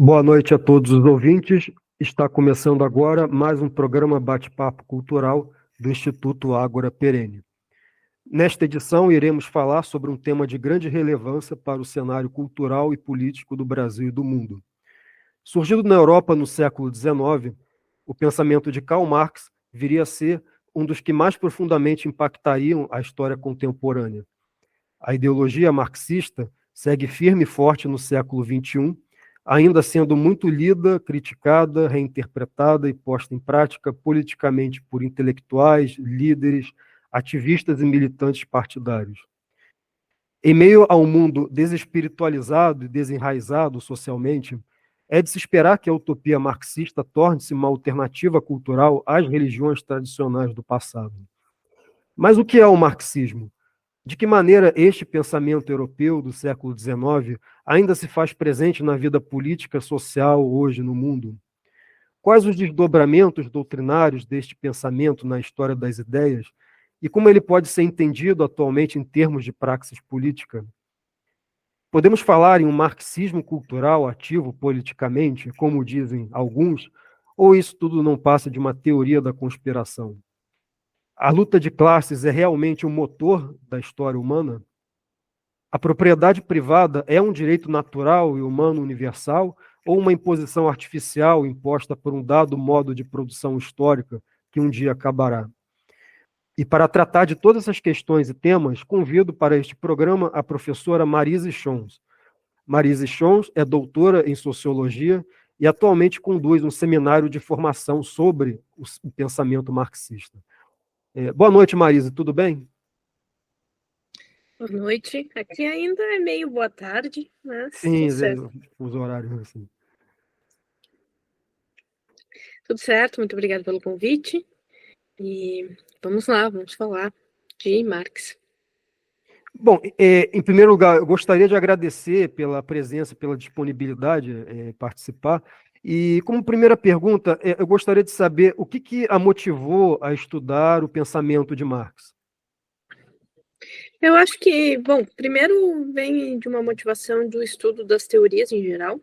Boa noite a todos os ouvintes. Está começando agora mais um programa Bate-Papo Cultural do Instituto Ágora Perene. Nesta edição, iremos falar sobre um tema de grande relevância para o cenário cultural e político do Brasil e do mundo. Surgido na Europa no século XIX, o pensamento de Karl Marx viria a ser um dos que mais profundamente impactariam a história contemporânea. A ideologia marxista segue firme e forte no século XXI, ainda sendo muito lida, criticada, reinterpretada e posta em prática politicamente por intelectuais, líderes, ativistas e militantes partidários. Em meio a um mundo desespiritualizado e desenraizado socialmente, é de se esperar que a utopia marxista torne-se uma alternativa cultural às religiões tradicionais do passado. Mas o que é o marxismo? De que maneira este pensamento europeu do século XIX ainda se faz presente na vida política e social hoje no mundo? Quais os desdobramentos doutrinários deste pensamento na história das ideias e como ele pode ser entendido atualmente em termos de praxis política? Podemos falar em um marxismo cultural ativo politicamente, como dizem alguns, ou isso tudo não passa de uma teoria da conspiração? A luta de classes é realmente o motor da história humana? A propriedade privada é um direito natural e humano universal ou uma imposição artificial imposta por um dado modo de produção histórica que um dia acabará? E para tratar de todas essas questões e temas, convido para este programa a professora Marise Schons. Marise Schons é doutora em Sociologia e atualmente conduz um seminário de formação sobre o pensamento marxista. Boa noite, Marise, tudo bem? Boa noite. Aqui ainda é meio boa tarde, mas Sim, tudo certo. os horários assim. Tudo certo, muito obrigada pelo convite. E vamos lá, vamos falar de Marx. Bom, em primeiro lugar, eu gostaria de agradecer pela presença, pela disponibilidade em participar. E como primeira pergunta, eu gostaria de saber o que a motivou a estudar o pensamento de Marx. Eu acho que, bom, primeiro vem de uma motivação do estudo das teorias em geral.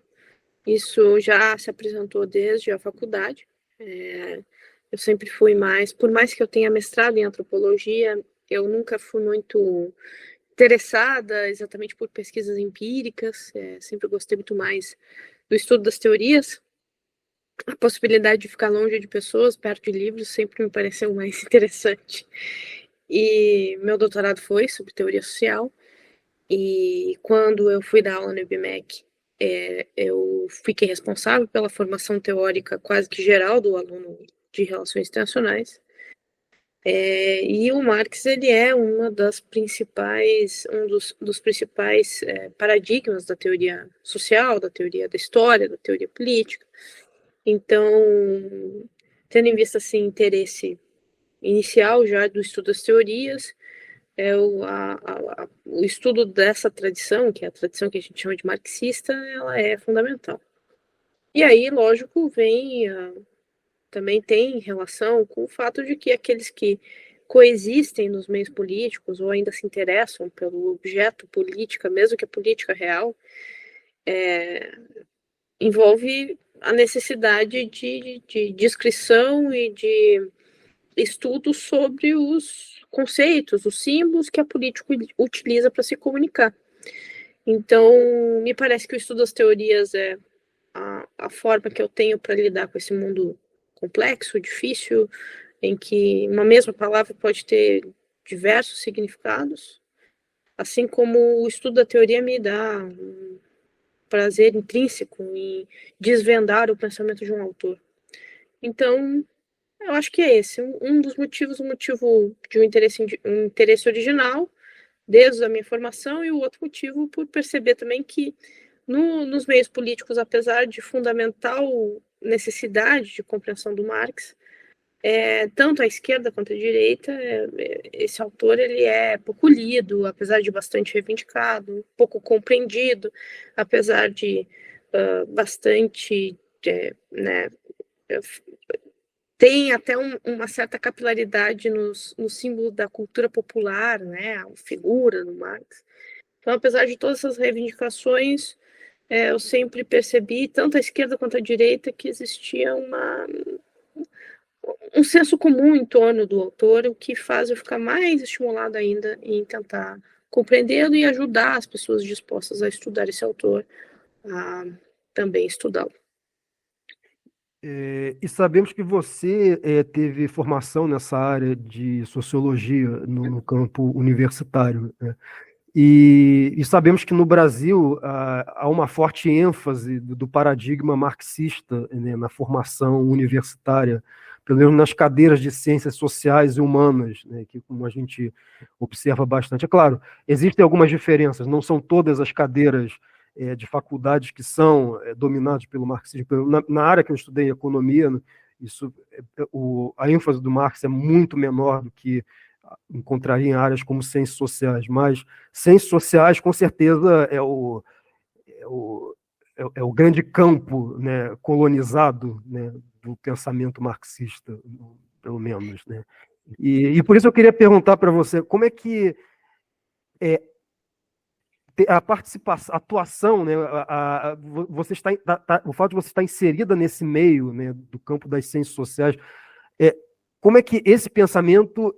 Isso já se apresentou desde a faculdade. Eu sempre fui mais, por mais que eu tenha mestrado em antropologia, eu nunca fui muito interessada exatamente por pesquisas empíricas, sempre gostei muito mais do estudo das teorias. A possibilidade de ficar longe de pessoas, perto de livros, sempre me pareceu mais interessante. E meu doutorado foi sobre teoria social, e quando eu fui dar aula no IBMEC, eu fiquei responsável pela formação teórica quase que geral do aluno de relações internacionais. E o Marx ele é uma das principais, dos principais paradigmas da teoria social, da teoria da história, da teoria política. Então, tendo em vista esse interesse inicial já do estudo das teorias, o estudo dessa tradição, que é a tradição que a gente chama de marxista, ela é fundamental. E aí, lógico, também tem relação com o fato de que aqueles que coexistem nos meios políticos ou ainda se interessam pelo objeto política, mesmo que a política real, envolve a necessidade de descrição e de estudo sobre os conceitos, os símbolos que a política utiliza para se comunicar. Então, me parece que o estudo das teorias é a forma que eu tenho para lidar com esse mundo complexo, difícil, em que uma mesma palavra pode ter diversos significados, assim como o estudo da teoria me dá um prazer intrínseco em desvendar o pensamento de um autor. Então, eu acho que é esse um dos motivos, um motivo de um interesse original, desde a minha formação, e o outro motivo por perceber também que nos meios políticos, apesar de fundamental necessidade de compreensão do Marx, tanto a esquerda quanto a direita, esse autor ele é pouco lido, apesar de bastante reivindicado, pouco compreendido, apesar de bastante, né, tem até uma certa capilaridade no símbolo da cultura popular, né, a figura do Marx. Então, apesar de todas essas reivindicações, eu sempre percebi, tanto à esquerda quanto à direita, que existia um senso comum em torno do autor, o que faz eu ficar mais estimulada ainda em tentar compreendê-lo e ajudar as pessoas dispostas a estudar esse autor a também estudá-lo. E sabemos que você teve formação nessa área de sociologia no campo universitário, né? E sabemos que no Brasil há uma forte ênfase do paradigma marxista, né, na formação universitária, pelo menos nas cadeiras de ciências sociais e humanas, né, que como a gente observa bastante. É claro, existem algumas diferenças, não são todas as cadeiras de faculdades que são dominadas pelo marxismo. Na área que eu estudei, economia, isso, a ênfase do Marx é muito menor do que encontraria em áreas como ciências sociais, mas ciências sociais, com certeza, é o grande campo, né, colonizado, né, do pensamento marxista, pelo menos, né? E por isso eu queria perguntar para você, como é que a participação, a atuação, né, você está, o fato de você estar inserida nesse meio, né, do campo das ciências sociais, como é que esse pensamento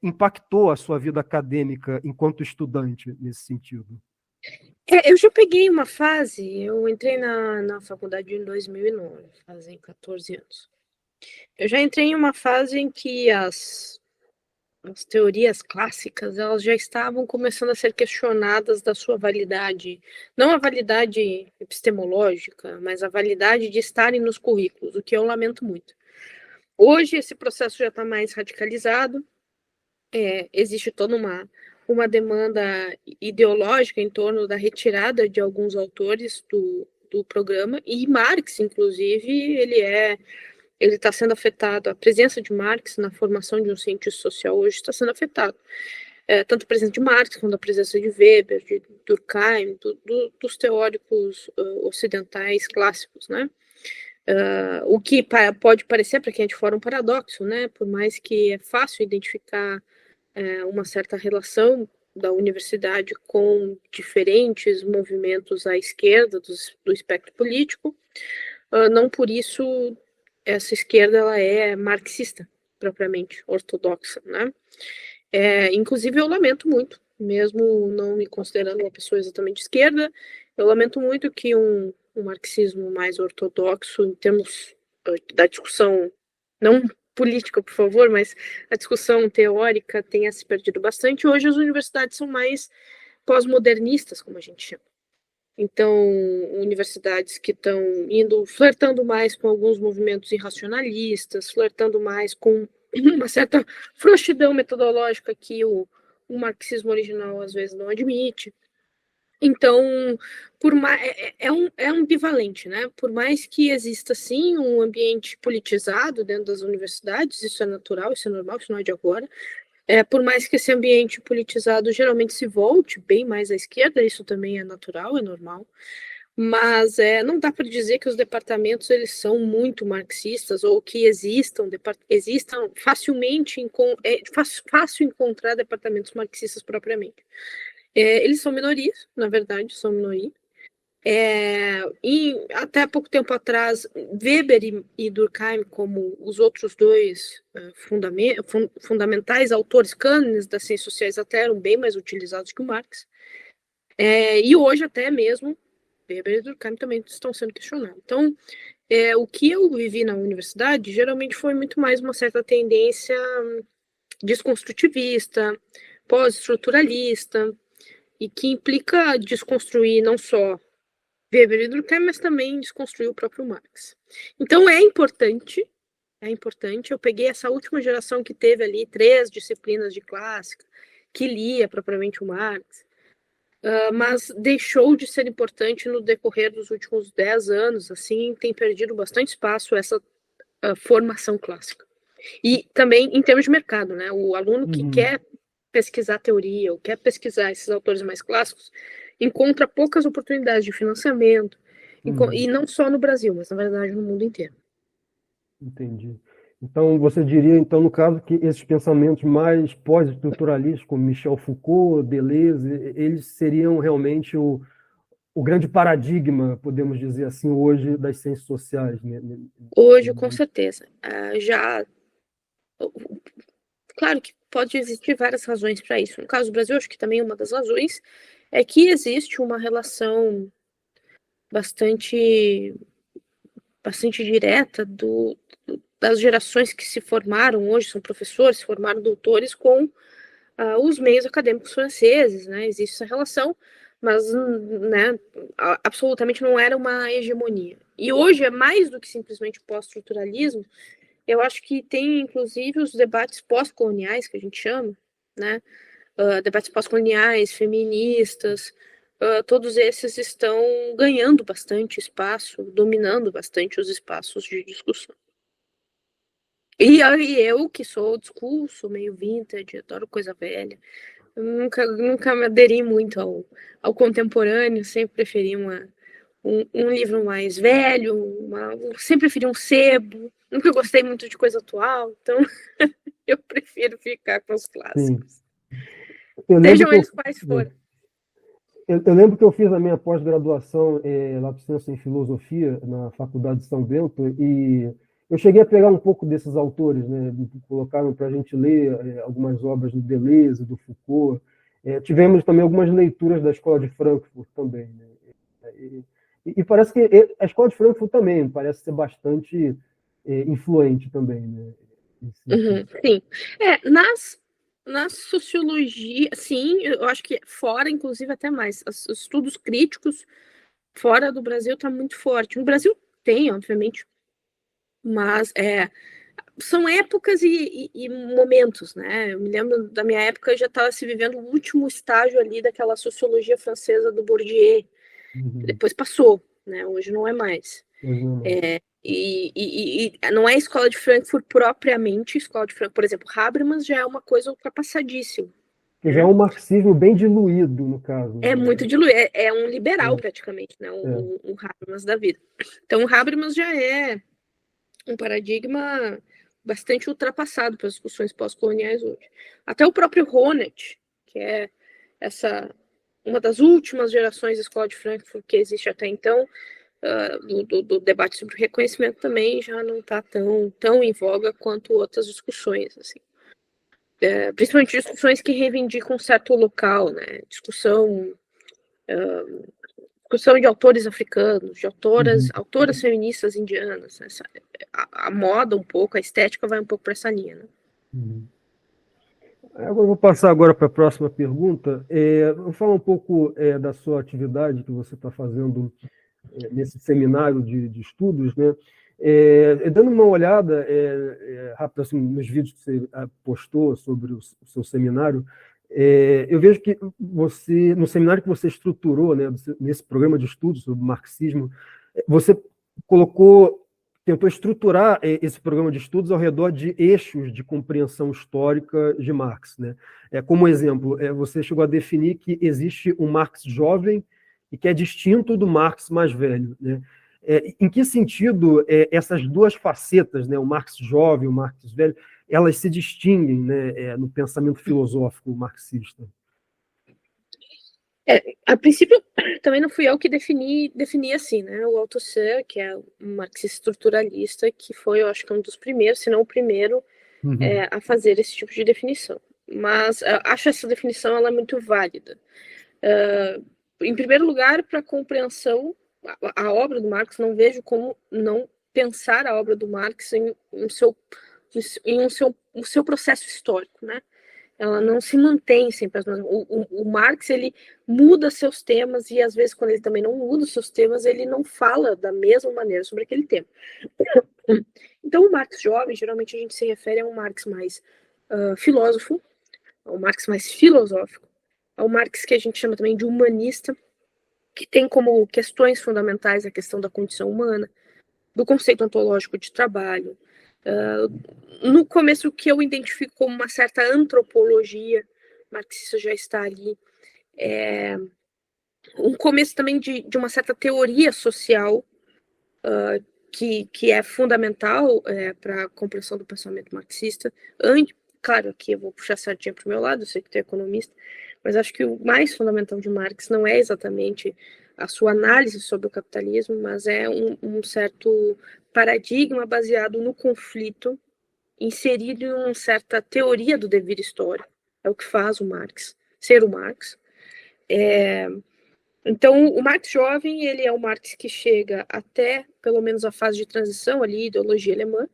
impactou a sua vida acadêmica enquanto estudante, nesse sentido? Eu já peguei uma fase, eu entrei na faculdade em 2009, fazem 14 anos. Eu já entrei em uma fase em que as teorias clássicas, elas já estavam começando a ser questionadas da sua validade, não a validade epistemológica, mas a validade de estarem nos currículos, o que eu lamento muito. Hoje esse processo já está mais radicalizado, existe toda uma demanda ideológica em torno da retirada de alguns autores do programa, e Marx, inclusive, ele está sendo afetado, a presença de Marx na formação de um cientista social hoje está sendo afetado. Tanto a presença de Marx quanto a presença de Weber, de Durkheim, dos teóricos ocidentais clássicos, né? O que pode parecer para quem é de fora um paradoxo, né? Por mais que é fácil identificar uma certa relação da universidade com diferentes movimentos à esquerda do espectro político, não por isso essa esquerda ela é marxista, propriamente, ortodoxa, né? Inclusive eu lamento muito, mesmo não me considerando uma pessoa exatamente de esquerda, eu lamento muito que um marxismo mais ortodoxo, em termos da discussão, não política, por favor, mas a discussão teórica tenha se perdido bastante. Hoje as universidades são mais pós-modernistas, como a gente chama. Então, universidades que estão flertando mais com alguns movimentos irracionalistas, flertando mais com uma certa frouxidão metodológica que o marxismo original às vezes não admite. Então, é ambivalente, né? Por mais que exista, sim, um ambiente politizado dentro das universidades, isso é natural, isso é normal, isso não é de agora. Por mais que esse ambiente politizado geralmente se volte bem mais à esquerda, isso também é natural, é normal. Mas não dá para dizer que os departamentos eles são muito marxistas ou que existam facilmente, fácil encontrar departamentos marxistas propriamente. Eles são minorias, na verdade, são minoria. E até pouco tempo atrás, Weber e Durkheim, como os outros dois fundamentais autores cânones das ciências sociais, até eram bem mais utilizados que o Marx. E hoje até mesmo Weber e Durkheim também estão sendo questionados. Então, o que eu vivi na universidade geralmente foi muito mais uma certa tendência desconstrutivista, pós-estruturalista, e que implica desconstruir não só Weber e Durkheim, mas também desconstruir o próprio Marx. Então é importante. Eu peguei essa última geração que teve ali 3 disciplinas de clássica, que lia propriamente o Marx, mas deixou de ser importante no decorrer dos últimos 10 anos, assim, tem perdido bastante espaço essa formação clássica. E também em termos de mercado, né? O aluno que quer pesquisar teoria ou quer pesquisar esses autores mais clássicos encontra poucas oportunidades de financiamento, e não só no Brasil, mas na verdade no mundo inteiro. Entendi. Então, você diria, então, no caso, que esses pensamentos mais pós-estruturalistas, como Michel Foucault, Deleuze, eles seriam realmente o grande paradigma, podemos dizer assim, hoje das ciências sociais, né? Hoje, com certeza. Claro que pode existir várias razões para isso. No caso do Brasil, acho que também uma das razões é que existe uma relação bastante direta das gerações que se formaram hoje, são professores, se formaram doutores, com os meios acadêmicos franceses, né? Existe essa relação, mas, né, absolutamente não era uma hegemonia. E hoje é mais do que simplesmente pós-estruturalismo. Eu acho que tem, inclusive, os debates pós-coloniais, que a gente chama, né? Debates pós-coloniais, feministas, todos esses estão ganhando bastante espaço, dominando bastante os espaços de discussão. E eu, que sou old school, sou meio vintage, adoro coisa velha, nunca me aderi muito ao contemporâneo, sempre preferi um livro mais velho, sempre preferi um sebo, nunca gostei muito de coisa atual, então eu prefiro ficar com os clássicos. Sejam eles quais forem. Eu lembro que eu fiz a minha pós-graduação lapsense em filosofia na Faculdade de São Bento e eu cheguei a pegar um pouco desses autores, né? Colocaram para a gente ler algumas obras do Deleuze, do Foucault. Tivemos também algumas leituras da Escola de Frankfurt também, né? E parece que a Escola de Frankfurt também parece ser bastante influente também, né? Sim. Na sociologia, sim, eu acho que fora, inclusive, até mais. Os estudos críticos fora do Brasil está muito forte. No Brasil tem, obviamente, mas são épocas e momentos, né? Eu me lembro da minha época, já estava se vivendo o último estágio ali daquela sociologia francesa do Bourdieu, que depois passou, né? Hoje não é mais. E não é a Escola de Frankfurt propriamente, Escola de Frankfurt, por exemplo, Habermas já é uma coisa ultrapassadíssima. Que já é um marxismo bem diluído, no caso. É muito diluído, é um liberal praticamente, né? Um Habermas da vida. Então, o Habermas já é um paradigma bastante ultrapassado pelas discussões pós-coloniais hoje. Até o próprio Honneth, que é uma das últimas gerações da Escola de Frankfurt que existe até então, do debate sobre o reconhecimento também já não está tão em voga quanto outras discussões, assim. Principalmente discussões que reivindicam um certo local, né? Discussão de autores africanos, de autoras feministas indianas. A moda um pouco, a estética vai um pouco para essa linha, né? Eu vou passar agora para a próxima pergunta. Vou falar um pouco da sua atividade que você está fazendo nesse seminário de estudos, né? Dando uma olhada rápida assim, nos vídeos que você postou sobre o seu seminário, eu vejo que você, no seminário que você estruturou, né, nesse programa de estudos sobre marxismo, você tentou estruturar esse programa de estudos ao redor de eixos de compreensão histórica de Marx, né? Como exemplo, você chegou a definir que existe um Marx jovem e que é distinto do Marx mais velho, né? Em que sentido essas duas facetas, né, o Marx jovem e o Marx velho, elas se distinguem, né, no pensamento filosófico marxista? A princípio, também não fui eu que defini assim, né? O Althusser, que é um marxista estruturalista, que foi, eu acho que um dos primeiros, se não o primeiro, a fazer esse tipo de definição. Mas acho essa definição ela é muito válida. Em primeiro lugar, para a compreensão, a obra do Marx, não vejo como não pensar a obra do Marx em um seu processo histórico, né? Ela não se mantém sempre as mesmas. O Marx, ele muda seus temas e, às vezes, quando ele também não muda os seus temas, ele não fala da mesma maneira sobre aquele tema. Então, o Marx jovem, geralmente a gente se refere a um Marx mais filósofo, ao Marx mais filosófico, ao Marx que a gente chama também de humanista, que tem como questões fundamentais a questão da condição humana, do conceito ontológico de trabalho. No começo, o que eu identifico como uma certa antropologia marxista já está ali. Um começo também de uma certa teoria social que é fundamental para a compreensão do pensamento marxista. Claro, aqui eu vou puxar sardinha para o meu lado, eu sei que tu é economista, mas acho que o mais fundamental de Marx não é exatamente a sua análise sobre o capitalismo, mas é um certo paradigma baseado no conflito, inserido em uma certa teoria do dever histórico. É o que faz o Marx ser o Marx. Então, o Marx jovem, ele é o Marx que chega até, pelo menos, a fase de transição ali, ideologia alemã,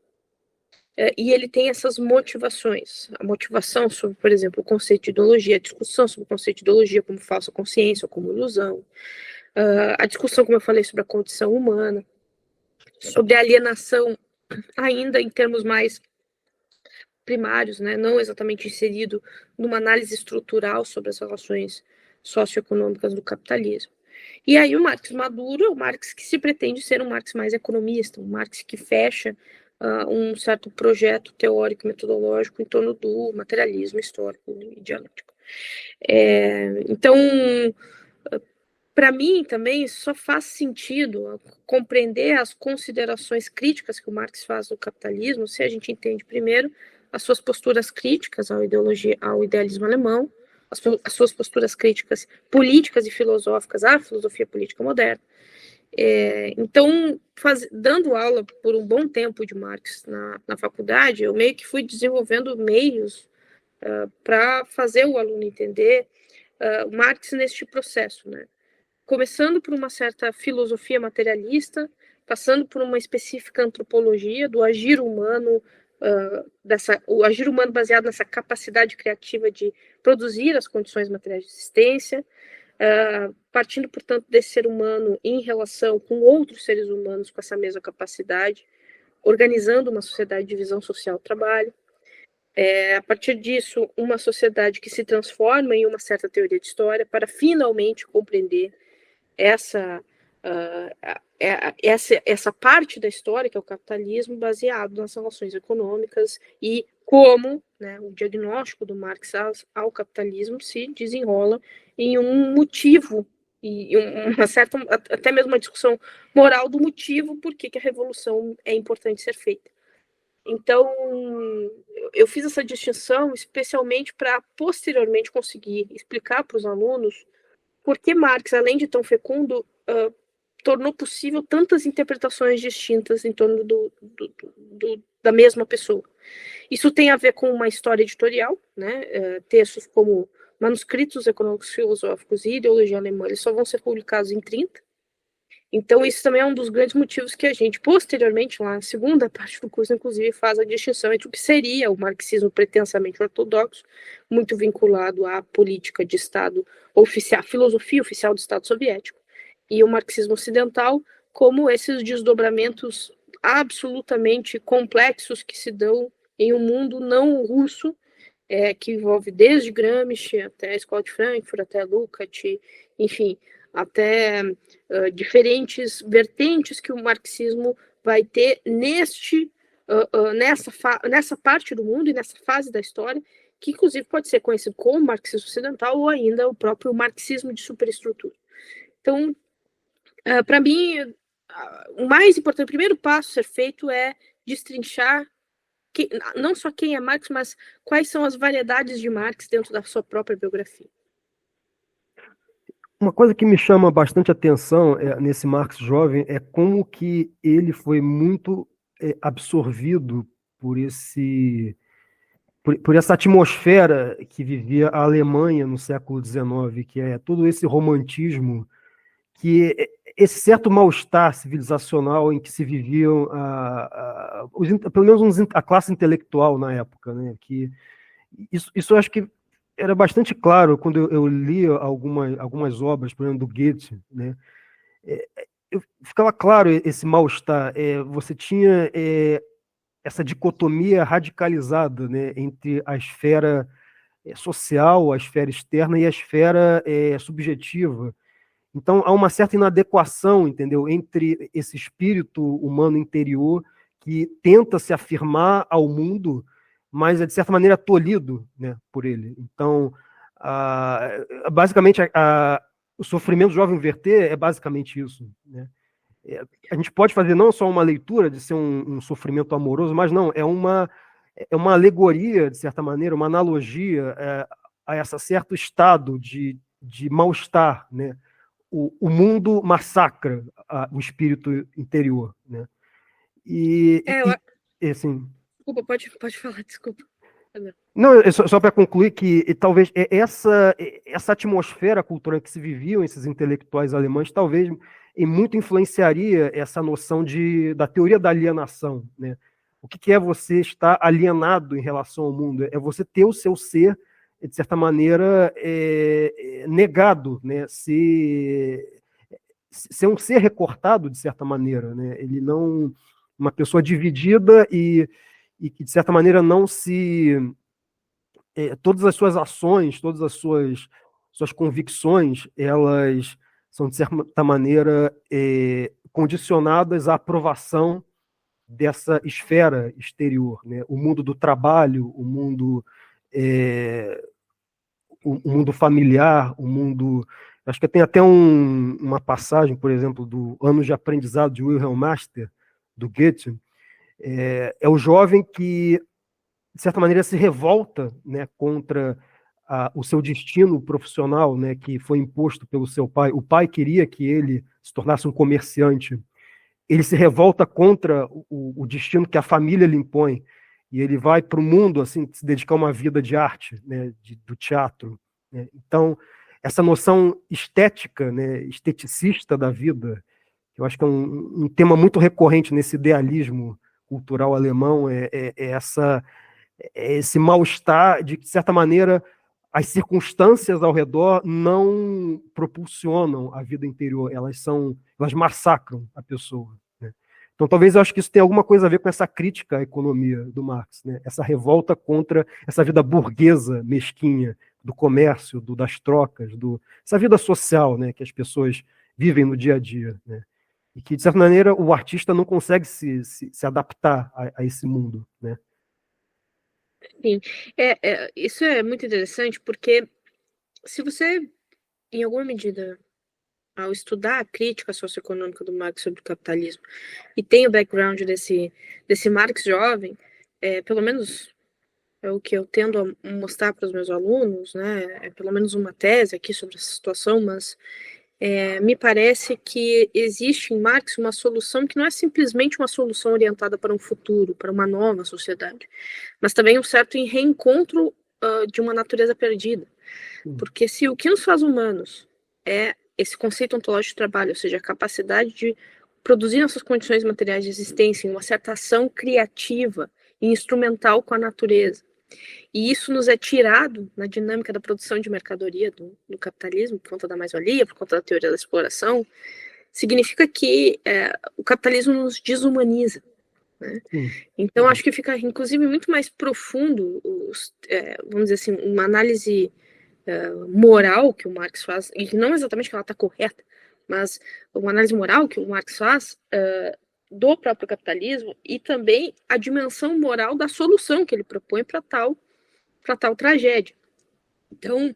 e ele tem essas motivações. A motivação sobre, por exemplo, o conceito de ideologia, a discussão sobre o conceito de ideologia como falsa consciência ou como ilusão, a discussão, como eu falei, sobre a condição humana, sobre a alienação, ainda em termos mais primários, né, não exatamente inserido numa análise estrutural sobre as relações socioeconômicas do capitalismo. E aí o Marx maduro é o Marx que se pretende ser um Marx mais economista, um Marx que fecha um certo projeto teórico metodológico em torno do materialismo histórico e dialético. Então, para mim também só faz sentido compreender as considerações críticas que o Marx faz do capitalismo se a gente entende primeiro as suas posturas críticas ao idealismo alemão, as suas posturas críticas políticas e filosóficas à filosofia política moderna. Então, dando aula por um bom tempo de Marx na faculdade, eu meio que fui desenvolvendo meios para fazer o aluno entender Marx neste processo, né? Começando por uma certa filosofia materialista, passando por uma específica antropologia do agir humano, o agir humano baseado nessa capacidade criativa de produzir as condições materiais de existência, partindo, portanto, desse ser humano em relação com outros seres humanos com essa mesma capacidade, organizando uma sociedade de divisão social do trabalho. A partir disso, uma sociedade que se transforma em uma certa teoria de história para finalmente compreender essa parte da história, que é o capitalismo, baseado nas relações econômicas e como, né, o diagnóstico do Marx ao capitalismo se desenrola em um motivo e uma certa, até mesmo uma discussão moral do motivo por que a revolução é importante ser feita. Então, eu fiz essa distinção especialmente para posteriormente conseguir explicar para os alunos por que Marx, além de tão fecundo, tornou possível tantas interpretações distintas em torno da mesma pessoa. Isso tem a ver com uma história editorial, né? Textos como Manuscritos Econômicos Filosóficos e Ideologia Alemã, eles só vão ser publicados em 30. Então, isso também é um dos grandes motivos que a gente, posteriormente, lá na segunda parte do curso, inclusive, faz a distinção entre o que seria o marxismo pretensamente ortodoxo, muito vinculado à política de Estado oficial, filosofia oficial do Estado soviético, e o marxismo ocidental, como esses desdobramentos absolutamente complexos que se dão em um mundo não russo, que envolve desde Gramsci até a Escola de Frankfurt, até Lukács, enfim, até diferentes vertentes que o marxismo vai ter nessa parte do mundo e nessa fase da história, que inclusive pode ser conhecido como marxismo ocidental ou ainda o próprio marxismo de superestrutura. Então, para mim, o mais importante, o primeiro passo a ser feito é destrinchar não só quem é Marx, mas quais são as variedades de Marx dentro da sua própria biografia. Uma coisa que me chama bastante atenção nesse Marx jovem é como que ele foi muito absorvido por essa atmosfera que vivia a Alemanha no século XIX, que é todo esse romantismo, esse certo mal-estar civilizacional em que se viviam pelo menos a classe intelectual na época, né? Que isso eu acho que era bastante claro quando eu lia algumas obras, por exemplo, do Goethe, né? Ficava claro esse mal-estar. Você tinha essa dicotomia radicalizada, né, entre a esfera social, a esfera externa e a esfera subjetiva. Então, há uma certa inadequação, entendeu, entre esse espírito humano interior que tenta se afirmar ao mundo, mas é, de certa maneira, tolhido, né, por ele. Então, basicamente, o sofrimento do jovem Werther é basicamente isso, né? A gente pode fazer não só uma leitura de ser um sofrimento amoroso, mas não, é uma alegoria, de certa maneira, uma analogia a esse certo estado de mal-estar, né? o mundo massacra o espírito interior, né? E assim, desculpa, pode falar, desculpa. não, só para concluir que talvez essa atmosfera cultural que se viviam esses intelectuais alemães talvez e muito influenciaria essa noção da teoria da alienação, né? O que é você estar alienado em relação ao mundo? É você ter o seu ser, de certa maneira, negado, né? Ser um ser recortado, de certa maneira, né? Ele não... Uma pessoa dividida e que, de certa maneira, não se... todas as suas ações, todas as suas convicções, elas são, de certa maneira, condicionadas à aprovação dessa esfera exterior, né? O mundo do trabalho, o mundo familiar, o mundo... Acho que tem até uma passagem, por exemplo, do Anos de Aprendizado de Wilhelm Master, do Goethe, é o jovem que, de certa maneira, se revolta, né, contra o seu destino profissional, né, que foi imposto pelo seu pai. O pai queria que ele se tornasse um comerciante. Ele se revolta contra o destino que a família lhe impõe. E ele vai para o mundo, assim, se dedicar a uma vida de arte, né, do teatro, né? Então, essa noção estética, né, esteticista da vida, eu acho que é um tema muito recorrente nesse idealismo cultural alemão, esse mal-estar de certa maneira, as circunstâncias ao redor não propulsionam a vida interior, elas massacram a pessoa, né? Então, talvez eu acho que isso tenha alguma coisa a ver com essa crítica à economia do Marx, né? Essa revolta contra essa vida burguesa, mesquinha, do comércio, das trocas, essa vida social, né, que as pessoas vivem no dia a dia, né? E que, de certa maneira, o artista não consegue se adaptar a esse mundo, né? Sim, isso é muito interessante, porque se você, em alguma medida, ao estudar a crítica socioeconômica do Marx sobre o capitalismo, e tem o background desse Marx jovem, pelo menos é o que eu tendo a mostrar para os meus alunos, né? É pelo menos uma tese aqui sobre essa situação, mas me parece que existe em Marx uma solução que não é simplesmente uma solução orientada para um futuro, para uma nova sociedade, mas também um certo reencontro de uma natureza perdida. Porque se o que nos faz humanos é esse conceito ontológico de trabalho, ou seja, a capacidade de produzir nossas condições materiais de existência em uma certa ação criativa e instrumental com a natureza, e isso nos é tirado na dinâmica da produção de mercadoria do capitalismo, por conta da mais-valia, por conta da teoria da exploração, significa que o capitalismo nos desumaniza, né? Então, acho que fica, inclusive, muito mais profundo, vamos dizer assim, uma análise moral que o Marx faz, e não exatamente que ela está correta, mas uma análise moral que o Marx faz do próprio capitalismo e também a dimensão moral da solução que ele propõe para tal tragédia. Então,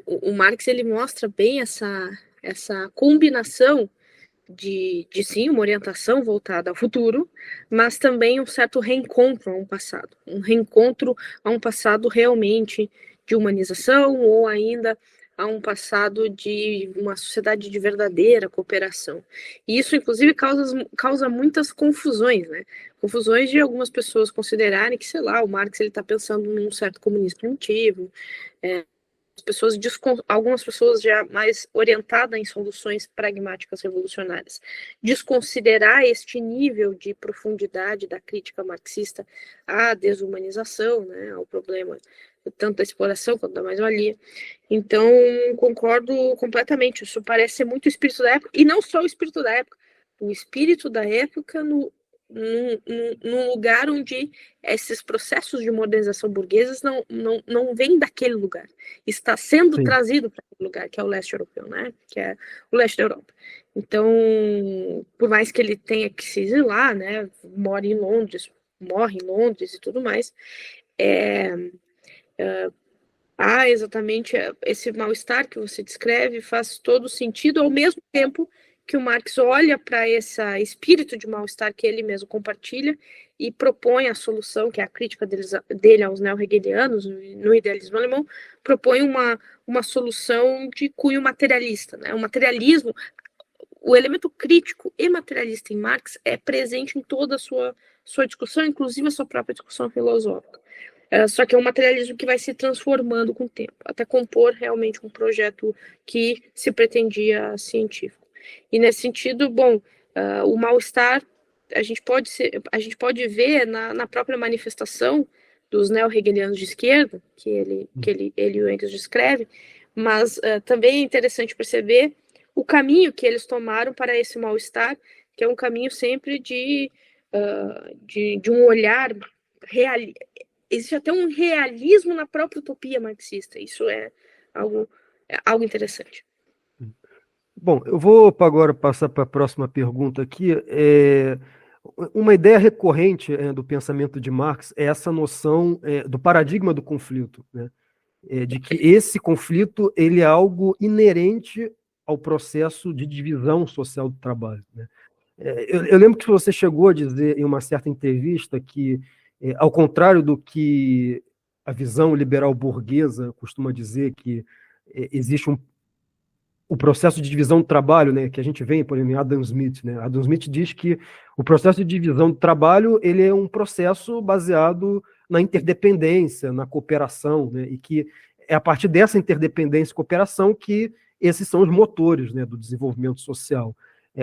o Marx ele mostra bem essa combinação de sim, uma orientação voltada ao futuro, mas também um certo reencontro a um passado realmente de humanização, ou ainda a um passado de uma sociedade de verdadeira cooperação. E isso, inclusive, causa muitas confusões, né? Confusões de algumas pessoas considerarem que, sei lá, o Marx está pensando num certo comunismo primitivo, algumas pessoas já mais orientadas em soluções pragmáticas revolucionárias, desconsiderar este nível de profundidade da crítica marxista à desumanização, né, ao problema tanto da exploração quanto da mais-valia. Então, concordo completamente, isso parece ser muito o espírito da época, e não só o espírito da época, o espírito da época num lugar onde esses processos de modernização burgueses não vêm daquele lugar, está sendo trazido para aquele lugar, que é o leste europeu, né? Que é o leste da Europa. Então, por mais que ele tenha que se exilar, né? Morre em Londres e tudo mais, exatamente esse mal-estar que você descreve faz todo sentido, ao mesmo tempo que o Marx olha para esse espírito de mal-estar que ele mesmo compartilha e propõe a solução, que é a crítica dele aos neo-hegelianos, no idealismo alemão, propõe uma solução de cunho materialista. Né? O materialismo, o elemento crítico e materialista em Marx é presente em toda a sua discussão, inclusive a sua própria discussão filosófica. Só que é um materialismo que vai se transformando com o tempo, até compor realmente um projeto que se pretendia científico. E nesse sentido, bom, o mal-estar a gente pode ver na própria manifestação dos neo-hegelianos de esquerda, que ele e o Engels descreve, mas também é interessante perceber o caminho que eles tomaram para esse mal-estar, que é um caminho sempre de um olhar real. Existe até um realismo na própria utopia marxista. Isso é algo interessante. Bom, eu vou agora passar para a próxima pergunta aqui. Uma ideia recorrente do pensamento de Marx é essa noção do paradigma do conflito, né? De que esse conflito ele é algo inerente ao processo de divisão social do trabalho, né? Eu lembro que você chegou a dizer em uma certa entrevista que, ao contrário do que a visão liberal burguesa costuma dizer, que existe o processo de divisão do trabalho, né, que a gente vê, por exemplo, em Adam Smith, né? Adam Smith diz que o processo de divisão do trabalho ele é um processo baseado na interdependência, na cooperação, né, e que é a partir dessa interdependência e cooperação que esses são os motores, né, do desenvolvimento social.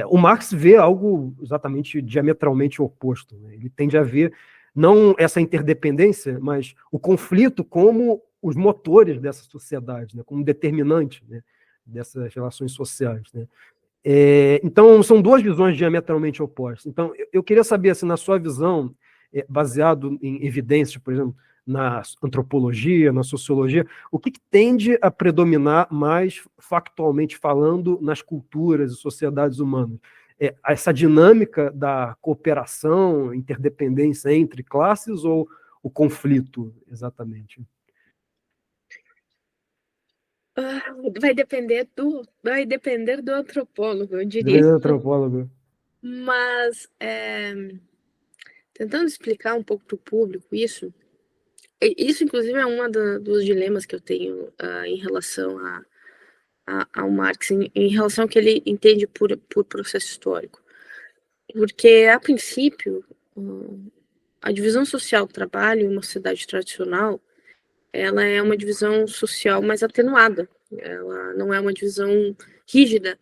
O Marx vê algo exatamente diametralmente oposto, né? Ele tende a ver não essa interdependência, mas o conflito como os motores dessa sociedade, né, como determinante, né, dessas relações sociais, né? Então, são duas visões diametralmente opostas. Então, eu queria saber, se na sua visão, baseado em evidências, por exemplo, na antropologia, na sociologia, o que tende a predominar mais factualmente falando nas culturas e sociedades humanas? Essa dinâmica da cooperação, interdependência entre classes ou o conflito, exatamente? Vai depender do antropólogo, eu diria. Depende do antropólogo. Mas, tentando explicar um pouco para o público isso, inclusive é um dos dilemas que eu tenho em relação ao Marx, em relação ao que ele entende por processo histórico. Porque, a princípio, a divisão social do trabalho em uma sociedade tradicional, ela é uma divisão social mais atenuada, ela não é uma divisão rígida.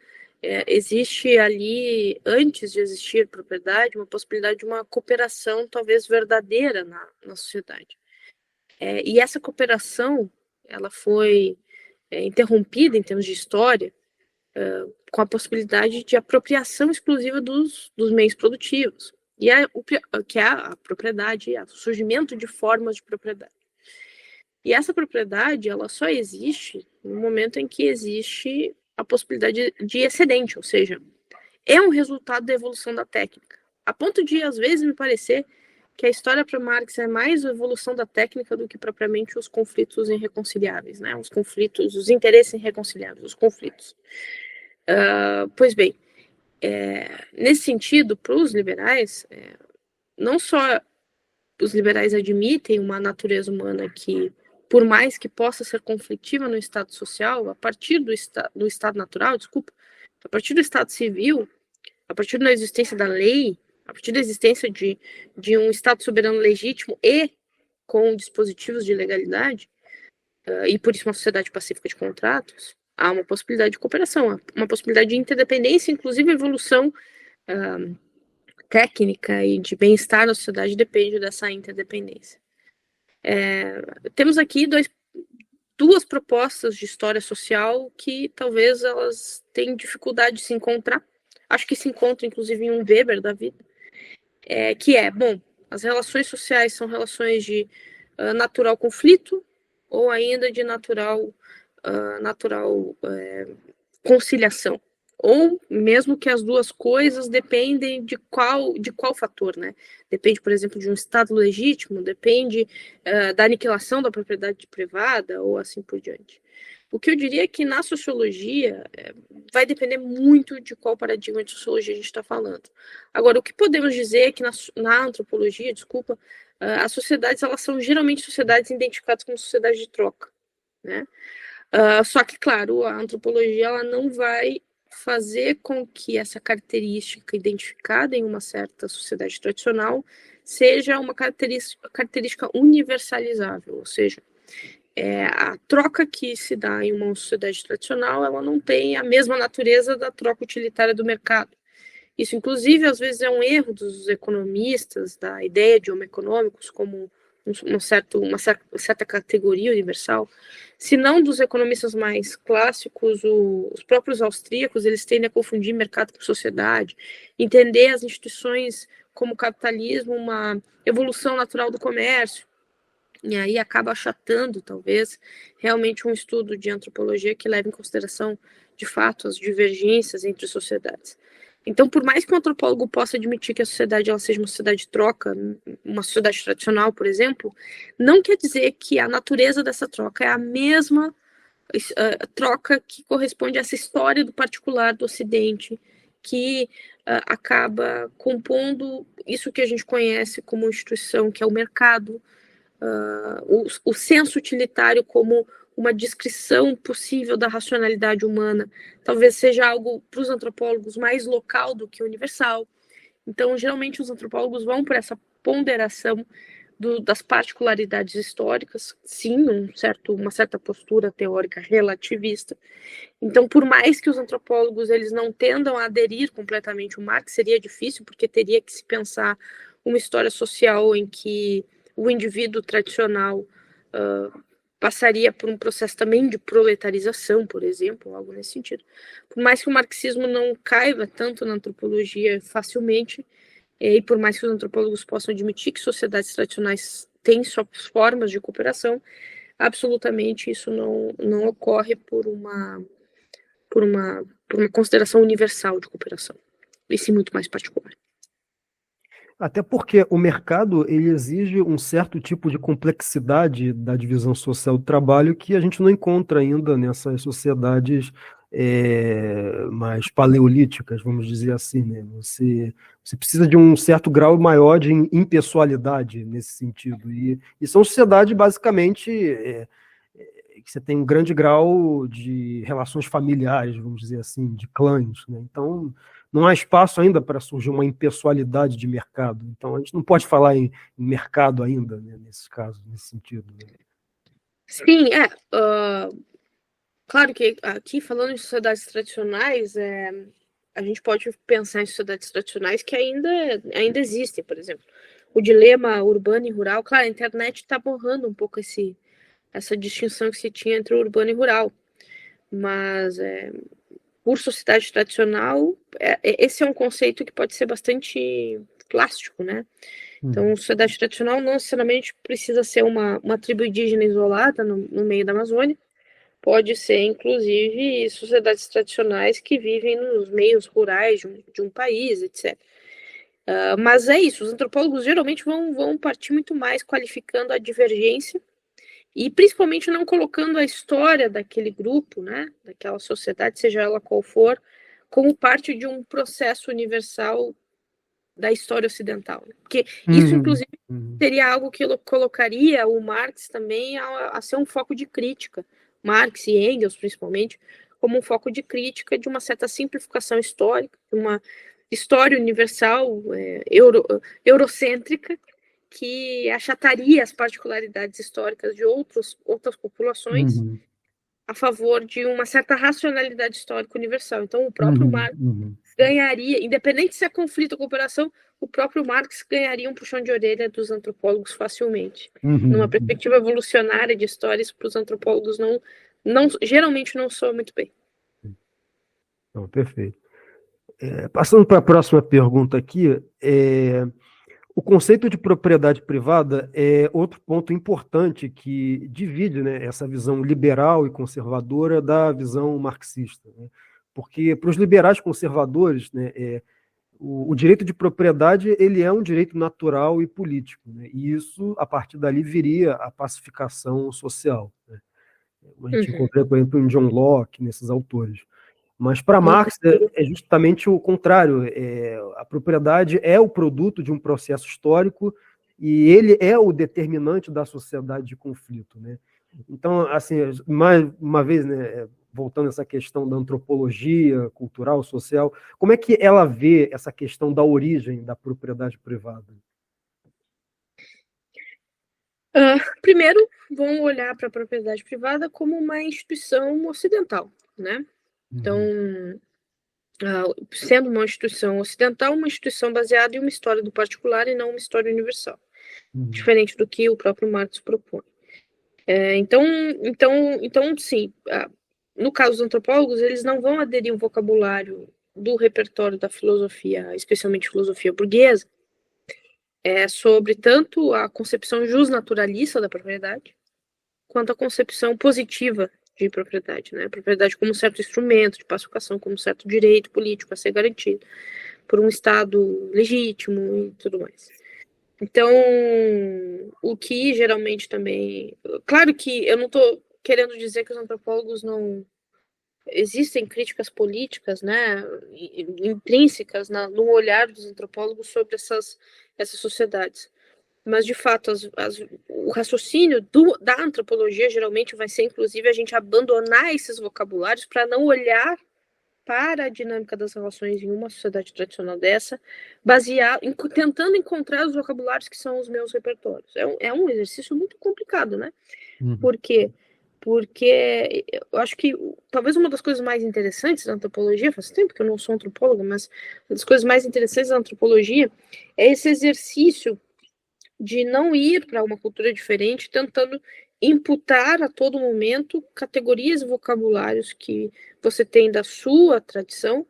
Existe ali, antes de existir propriedade, uma possibilidade de uma cooperação talvez verdadeira na sociedade. E essa cooperação, ela foi interrompida em termos de história, com a possibilidade de apropriação exclusiva dos meios produtivos, que é a propriedade, o surgimento de formas de propriedade. E essa propriedade, ela só existe no momento em que existe a possibilidade de excedente, ou seja, é um resultado da evolução da técnica. A ponto de, às vezes, me parecer que a história para Marx é mais a evolução da técnica do que propriamente os conflitos irreconciliáveis, né? Os conflitos, os interesses irreconciliáveis, os conflitos. Pois bem, nesse sentido, para os liberais, não só os liberais admitem uma natureza humana que, por mais que possa ser conflitiva no estado social, a partir do estado natural, a partir do estado civil, a partir da existência da lei, a partir da existência de um estado soberano legítimo e com dispositivos de legalidade, e por isso uma sociedade pacífica de contratos, há uma possibilidade de cooperação, uma possibilidade de interdependência, inclusive a evolução técnica e de bem-estar na sociedade depende dessa interdependência. Temos aqui duas propostas de história social que talvez elas tenham dificuldade de se encontrar. Acho que se encontra, inclusive, em um Weber da vida, as relações sociais são relações de natural conflito ou ainda de natural conciliação. Ou mesmo que as duas coisas dependem de qual fator, né? Depende, por exemplo, de um Estado legítimo, depende da aniquilação da propriedade privada, ou assim por diante. O que eu diria é que na sociologia vai depender muito de qual paradigma de sociologia a gente está falando. Agora, o que podemos dizer é que na antropologia, desculpa, as sociedades, elas são geralmente sociedades identificadas como sociedades de troca, né? Só que, claro, a antropologia ela não vai fazer com que essa característica identificada em uma certa sociedade tradicional seja uma característica universalizável, ou seja, a troca que se dá em uma sociedade tradicional, ela não tem a mesma natureza da troca utilitária do mercado. Isso, inclusive, às vezes é um erro dos economistas, da ideia de homo econômicos como uma certa categoria universal. Se não dos economistas mais clássicos, os próprios austríacos, eles tendem a confundir mercado com sociedade, entender as instituições como capitalismo, uma evolução natural do comércio, e aí acaba achatando, talvez, realmente um estudo de antropologia que leva em consideração, de fato, as divergências entre sociedades. Então, por mais que o antropólogo possa admitir que a sociedade ela seja uma sociedade de troca, uma sociedade tradicional, por exemplo, não quer dizer que a natureza dessa troca é a mesma troca que corresponde a essa história do particular do Ocidente, que acaba compondo isso que a gente conhece como instituição, que é o mercado, o senso utilitário como uma descrição possível da racionalidade humana, talvez seja algo para os antropólogos mais local do que universal. Então, geralmente, os antropólogos vão por essa ponderação das particularidades históricas, sim, uma certa postura teórica relativista. Então, por mais que os antropólogos eles não tendam a aderir completamente ao Marx, seria difícil, porque teria que se pensar uma história social em que o indivíduo tradicional passaria por um processo também de proletarização, por exemplo, algo nesse sentido. Por mais que o marxismo não caiba tanto na antropologia facilmente, e por mais que os antropólogos possam admitir que sociedades tradicionais têm suas formas de cooperação, absolutamente isso não ocorre por uma consideração universal de cooperação, e sim muito mais particular. Até porque o mercado ele exige um certo tipo de complexidade da divisão social do trabalho que a gente não encontra ainda nessas sociedades mais paleolíticas, vamos dizer assim, né? Você precisa de um certo grau maior de impessoalidade nesse sentido. E são sociedades, basicamente, que você tem um grande grau de relações familiares, vamos dizer assim, de clãs, né? Então, não há espaço ainda para surgir uma impessoalidade de mercado. Então, a gente não pode falar em mercado ainda, né, nesses casos, nesse sentido. Né? Sim, claro que aqui, falando em sociedades tradicionais, a gente pode pensar em sociedades tradicionais que ainda existem, por exemplo. O dilema urbano e rural, claro, a internet está borrando um pouco essa distinção que se tinha entre o urbano e rural. Mas, por sociedade tradicional, esse é um conceito que pode ser bastante plástico, né? Então, sociedade tradicional não necessariamente precisa ser uma tribo indígena isolada no meio da Amazônia, pode ser, inclusive, sociedades tradicionais que vivem nos meios rurais de um país, etc. Mas é isso, os antropólogos geralmente vão partir muito mais qualificando a divergência e principalmente não colocando a história daquele grupo, né, daquela sociedade, seja ela qual for, como parte de um processo universal da história ocidental. Porque isso, inclusive, seria algo que colocaria o Marx também a ser um foco de crítica, Marx e Engels, principalmente, como um foco de crítica de uma certa simplificação histórica, de uma história universal, eurocêntrica, que achataria as particularidades históricas de outras populações a favor de uma certa racionalidade histórica universal. Então, o próprio Marx ganharia, independente se é conflito ou cooperação, o próprio Marx ganharia um puxão de orelha dos antropólogos facilmente. Numa perspectiva evolucionária de histórias, para os antropólogos geralmente não soa muito bem. Não, perfeito. Passando para a próxima pergunta aqui, o conceito de propriedade privada é outro ponto importante que divide, né, essa visão liberal e conservadora da visão marxista. Né? Porque para os liberais conservadores, né, o direito de propriedade ele é um direito natural e político. Né? E isso, a partir dali, viria a pacificação social. Né? A gente encontra, por exemplo, em John Locke, nesses autores. Mas para Marx é justamente o contrário. A propriedade é o produto de um processo histórico e ele é o determinante da sociedade de conflito, né? Então, assim, mais uma vez, né, voltando a essa questão da antropologia cultural, social, como é que ela vê essa questão da origem da propriedade privada? Primeiro, vão olhar para a propriedade privada como uma instituição ocidental, né? Então, sendo uma instituição ocidental, uma instituição baseada em uma história do particular e não uma história universal, diferente do que o próprio Marx propõe. Então, sim, no caso dos antropólogos, eles não vão aderir um vocabulário do repertório da filosofia, especialmente filosofia burguesa, sobre tanto a concepção justnaturalista da propriedade, quanto a concepção positiva de propriedade, né? Propriedade como um certo instrumento de pacificação, como um certo direito político a ser garantido por um Estado legítimo e tudo mais. Então, o que geralmente também... Claro que eu não estou querendo dizer que os antropólogos não... Existem críticas políticas, né, intrínsecas no olhar dos antropólogos sobre essas sociedades. Mas, de fato, o raciocínio da antropologia geralmente vai ser, inclusive, a gente abandonar esses vocabulários para não olhar para a dinâmica das relações em uma sociedade tradicional dessa, tentando encontrar os vocabulários que são os meus repertórios. É um exercício muito complicado, né? Por quê? Porque eu acho que talvez uma das coisas mais interessantes da antropologia, faz tempo que eu não sou antropóloga, mas uma das coisas mais interessantes da antropologia é esse exercício de não ir para uma cultura diferente, tentando imputar a todo momento categorias e vocabulários que você tem da sua tradição,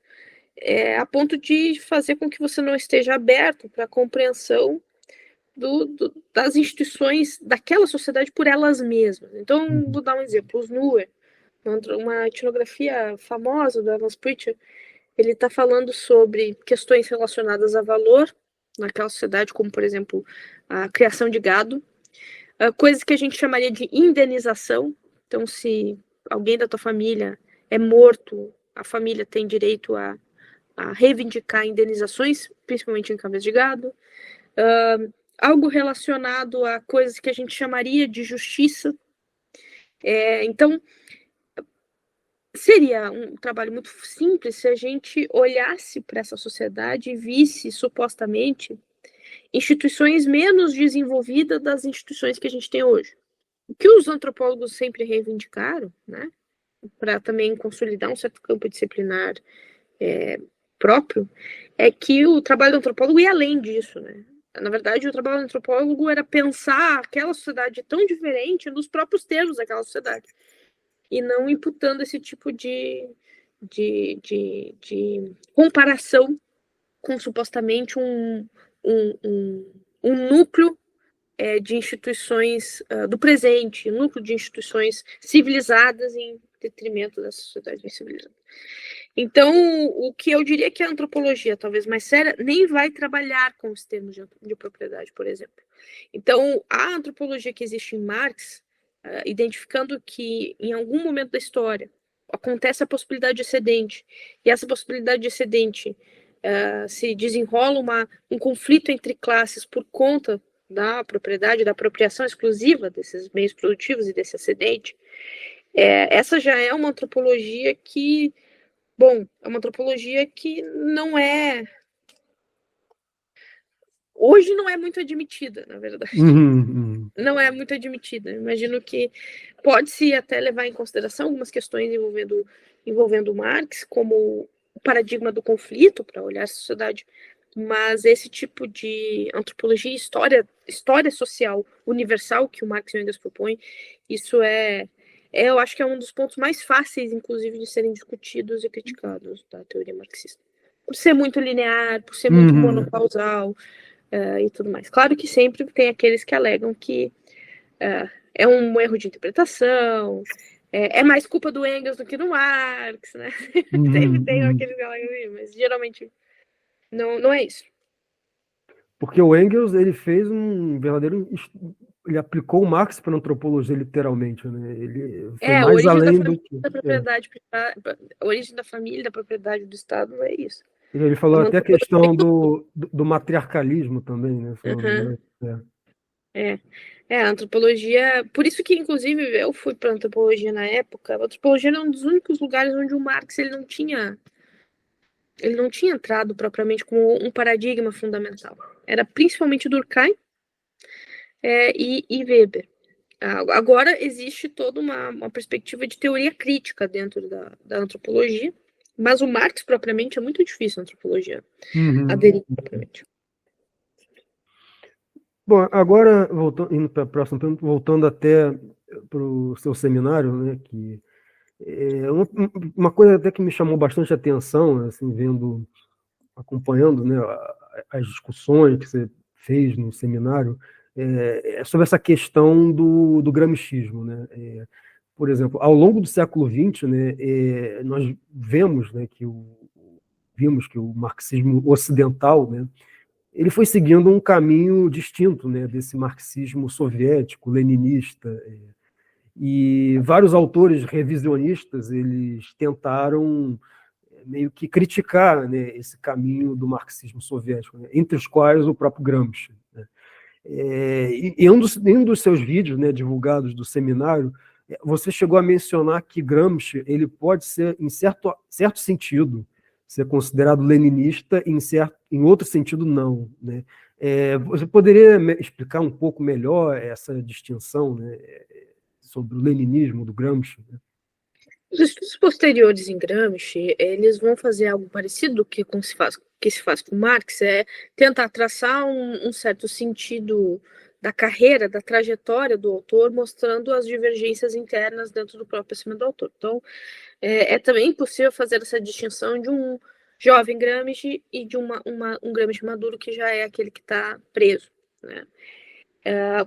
a ponto de fazer com que você não esteja aberto para a compreensão das instituições daquela sociedade por elas mesmas. Então, vou dar um exemplo. Os Nuer, uma etnografia famosa do Evans Pritchard, ele está falando sobre questões relacionadas a valor naquela sociedade, como, por exemplo, a criação de gado, coisas que a gente chamaria de indenização. Então, se alguém da tua família é morto, a família tem direito a reivindicar indenizações, principalmente em cabeça de gado. Algo relacionado a coisas que a gente chamaria de justiça. Então, seria um trabalho muito simples se a gente olhasse para essa sociedade e visse, supostamente, instituições menos desenvolvidas das instituições que a gente tem hoje. O que os antropólogos sempre reivindicaram, né, para também consolidar um certo campo disciplinar próprio, é que o trabalho do antropólogo ia além disso, né? Na verdade, o trabalho do antropólogo era pensar aquela sociedade tão diferente nos próprios termos daquela sociedade, e não imputando esse tipo de comparação com supostamente um núcleo de instituições do presente, um núcleo de instituições civilizadas em detrimento da sociedade incivilizada. Então, o que eu diria que a antropologia, talvez mais séria, nem vai trabalhar com os termos de propriedade, por exemplo. Então, a antropologia que existe em Marx, identificando que em algum momento da história acontece a possibilidade de excedente, e essa possibilidade de excedente se desenrola um conflito entre classes por conta da propriedade, da apropriação exclusiva desses meios produtivos e desse excedente, essa já é uma antropologia que, é uma antropologia que não é... Hoje não é muito admitida, na verdade. Não é muito admitida. Imagino que pode-se até levar em consideração algumas questões envolvendo Marx, como o paradigma do conflito, para olhar a sociedade, mas esse tipo de antropologia e história social universal que o Marx e o Engels propõem, isso eu acho que é um dos pontos mais fáceis, inclusive, de serem discutidos e criticados da teoria marxista. Por ser muito linear, por ser muito monocausal, e tudo mais. Claro que sempre tem aqueles que alegam que é um erro de interpretação, é mais culpa do Engels do que do Marx, né? Sempre tem aqueles que alegam isso, mas geralmente não é isso. Porque o Engels, ele fez um verdadeiro ele aplicou o Marx para a antropologia literalmente, né? Ele foi A mais origem da além do família, que... da propriedade privada, a origem da família, da propriedade do Estado, não é isso. Ele É falou uma até a antropologia. questão do matriarcalismo também, né? Uhum. É. A antropologia. Por isso que, inclusive, eu fui para antropologia na época. A antropologia era um dos únicos lugares onde o Marx ele não tinha entrado propriamente como um paradigma fundamental. Era principalmente Durkheim e Weber. Agora existe toda uma perspectiva de teoria crítica dentro da antropologia, mas o Marx propriamente é muito difícil a antropologia Uhum. aderir propriamente. Bom, agora, voltando, indo para a próxima pergunta, voltando até para o seu seminário, né, que uma coisa até que me chamou bastante atenção, assim, acompanhando, né, as discussões que você fez no seminário, é sobre essa questão do gramscismo, né? Por exemplo, ao longo do século XX, né, nós vimos que o marxismo ocidental, né, ele foi seguindo um caminho distinto, né, desse marxismo soviético, leninista, e vários autores revisionistas eles tentaram meio que criticar, né, esse caminho do marxismo soviético, né, entre os quais o próprio Gramsci, né. E um dos seus vídeos, né, divulgados do seminário, você chegou a mencionar que Gramsci ele pode ser, em certo sentido, ser considerado leninista, em outro sentido, não. Né? Você poderia explicar um pouco melhor essa distinção, né, sobre o leninismo do Gramsci? Né? Os estudos posteriores em Gramsci, eles vão fazer algo parecido que se faz com Marx, é tentar traçar um certo sentido da carreira, da trajetória do autor, mostrando as divergências internas dentro do próprio pensamento do autor. Então, é também possível fazer essa distinção de um jovem Gramsci e de um Gramsci maduro que já é aquele que está preso, né?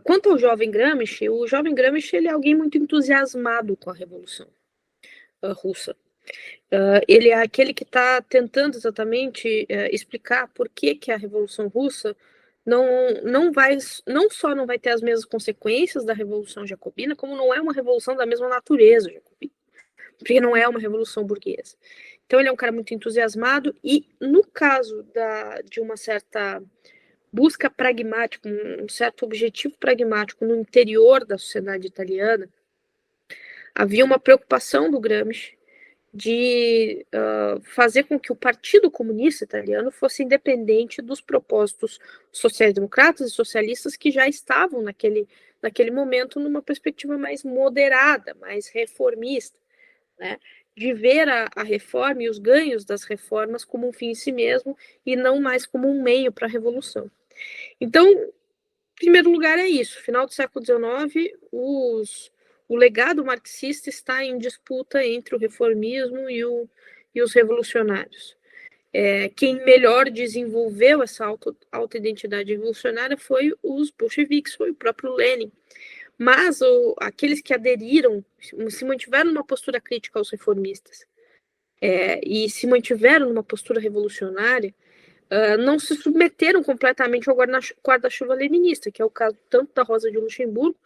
Quanto ao jovem Gramsci, o jovem Gramsci ele é alguém muito entusiasmado com a Revolução russa. Ele é aquele que está tentando exatamente explicar por que a Revolução Russa não só não vai ter as mesmas consequências da Revolução Jacobina, como não é uma revolução da mesma natureza jacobina, porque não é uma revolução burguesa. Então ele é um cara muito entusiasmado e no caso de uma certa busca pragmática, um certo objetivo pragmático no interior da sociedade italiana, havia uma preocupação do Gramsci de fazer com que o Partido Comunista Italiano fosse independente dos propósitos sociais-democratas e socialistas que já estavam naquele momento numa perspectiva mais moderada, mais reformista, né? De ver a reforma e os ganhos das reformas como um fim em si mesmo e não mais como um meio para a revolução. Então, em primeiro lugar é isso. Final do século XIX, o legado marxista está em disputa entre o reformismo e os revolucionários. Quem melhor desenvolveu essa auto-identidade revolucionária foi os bolcheviques, foi o próprio Lenin. Mas aqueles que aderiram, se mantiveram numa postura crítica aos reformistas e se mantiveram numa postura revolucionária, não se submeteram completamente ao guarda-chuva leninista, que é o caso tanto da Rosa de Luxemburgo,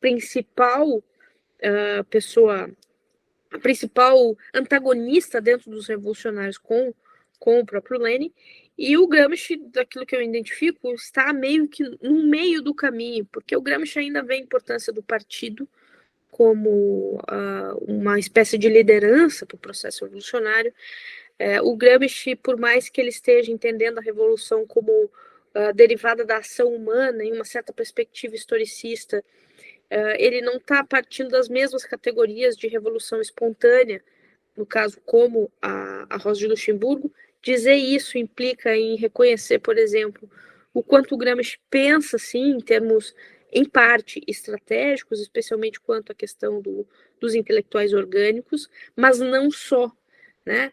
principal a principal antagonista dentro dos revolucionários com o próprio Lenin, e o Gramsci, daquilo que eu identifico, está meio que no meio do caminho, porque o Gramsci ainda vê a importância do partido como uma espécie de liderança para o processo revolucionário. O Gramsci, por mais que ele esteja entendendo a revolução como derivada da ação humana, em uma certa perspectiva historicista, ele não está partindo das mesmas categorias de revolução espontânea, no caso, como a Rosa de Luxemburgo. Dizer isso implica em reconhecer, por exemplo, o quanto o Gramsci pensa, sim, em termos, em parte, estratégicos, especialmente quanto à questão dos intelectuais orgânicos, mas não só. Né?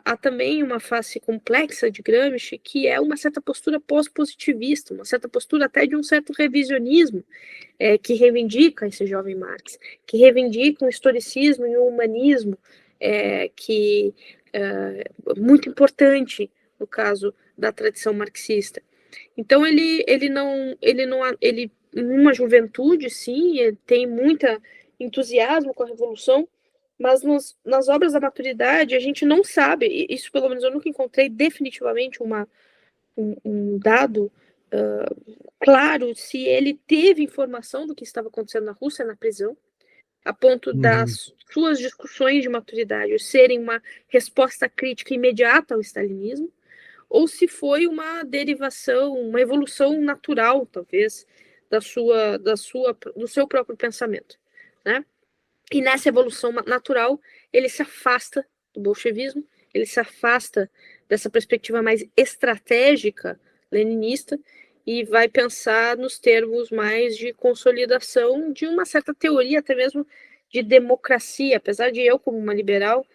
Há também uma face complexa de Gramsci, que é uma certa postura pós-positivista, uma certa postura até de um certo revisionismo, que reivindica esse jovem Marx, que reivindica um historicismo e um humanismo que muito importante no caso da tradição marxista. Então ele uma juventude, sim, ele tem muita entusiasmo com a Revolução, mas nas obras da maturidade a gente não sabe, isso pelo menos eu nunca encontrei definitivamente um dado claro se ele teve informação do que estava acontecendo na Rússia na prisão, a ponto das suas discussões de maturidade serem uma resposta crítica imediata ao stalinismo, ou se foi uma derivação, uma evolução natural, talvez, do seu próprio pensamento, né? E nessa evolução natural, ele se afasta do bolchevismo, ele se afasta dessa perspectiva mais estratégica leninista e vai pensar nos termos mais de consolidação de uma certa teoria, até mesmo de democracia, apesar de eu, como uma liberal,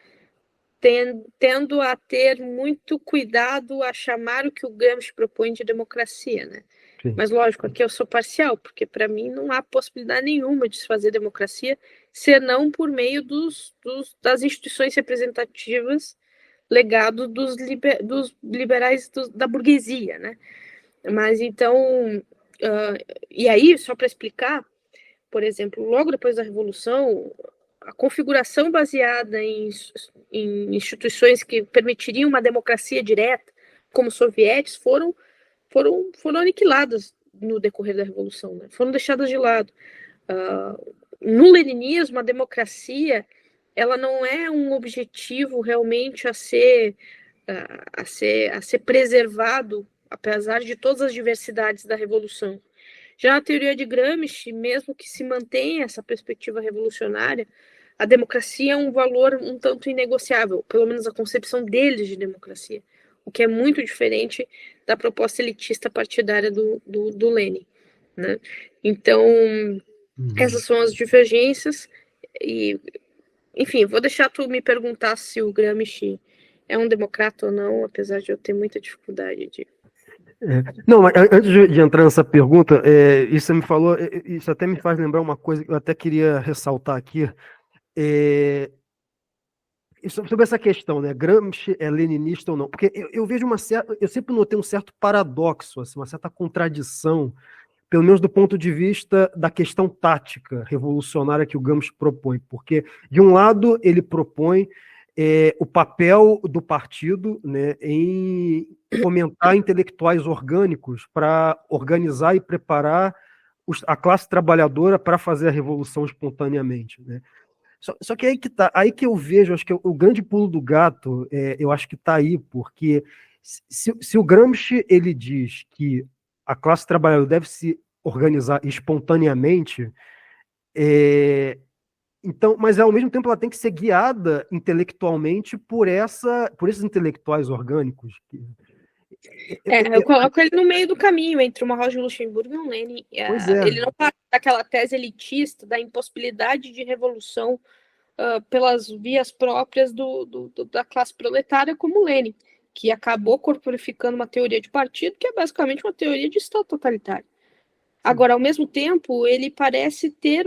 tendo a ter muito cuidado a chamar o que o Gramsci propõe de democracia, né? Sim. Mas, lógico, aqui eu sou parcial, porque para mim não há possibilidade nenhuma de se fazer democracia, senão por meio das instituições representativas, legado dos liberais da burguesia, né? Mas, então, e aí, só para explicar, por exemplo, logo depois da Revolução, a configuração baseada em instituições que permitiriam uma democracia direta, como os soviéticos, foram aniquiladas no decorrer da Revolução, né? Foram deixadas de lado. No leninismo, a democracia ela não é um objetivo realmente a ser preservado, apesar de todas as diversidades da Revolução. Já na teoria de Gramsci, mesmo que se mantenha essa perspectiva revolucionária, a democracia é um valor um tanto inegociável, pelo menos a concepção deles de democracia, o que é muito diferente da proposta elitista partidária do Lenin, né? Então, essas são as divergências e, enfim, vou deixar tu me perguntar se o Gramsci é um democrata ou não, apesar de eu ter muita dificuldade de... Não, mas antes de entrar nessa pergunta, isso você me falou, isso até me faz lembrar uma coisa que eu até queria ressaltar aqui, sobre essa questão, né? Gramsci é leninista ou não? Porque eu vejo eu sempre notei um certo paradoxo, assim, uma certa contradição, pelo menos do ponto de vista da questão tática revolucionária que o Gramsci propõe, porque de um lado ele propõe o papel do partido, né, em fomentar intelectuais orgânicos para organizar e preparar a classe trabalhadora para fazer a revolução espontaneamente, né? Só que aí que eu vejo, acho que o grande pulo do gato, eu acho que está aí, porque se o Gramsci ele diz que a classe trabalhadora deve se organizar espontaneamente, então, mas ao mesmo tempo ela tem que ser guiada intelectualmente por esses intelectuais orgânicos. Eu coloco ele no meio do caminho entre uma Rosa Luxemburgo e um Lenin. Ele não parte daquela tese elitista da impossibilidade de revolução pelas vias próprias da classe proletária, como Lenin, que acabou corporificando uma teoria de partido que é basicamente uma teoria de Estado totalitário. Agora, ao mesmo tempo, ele parece ter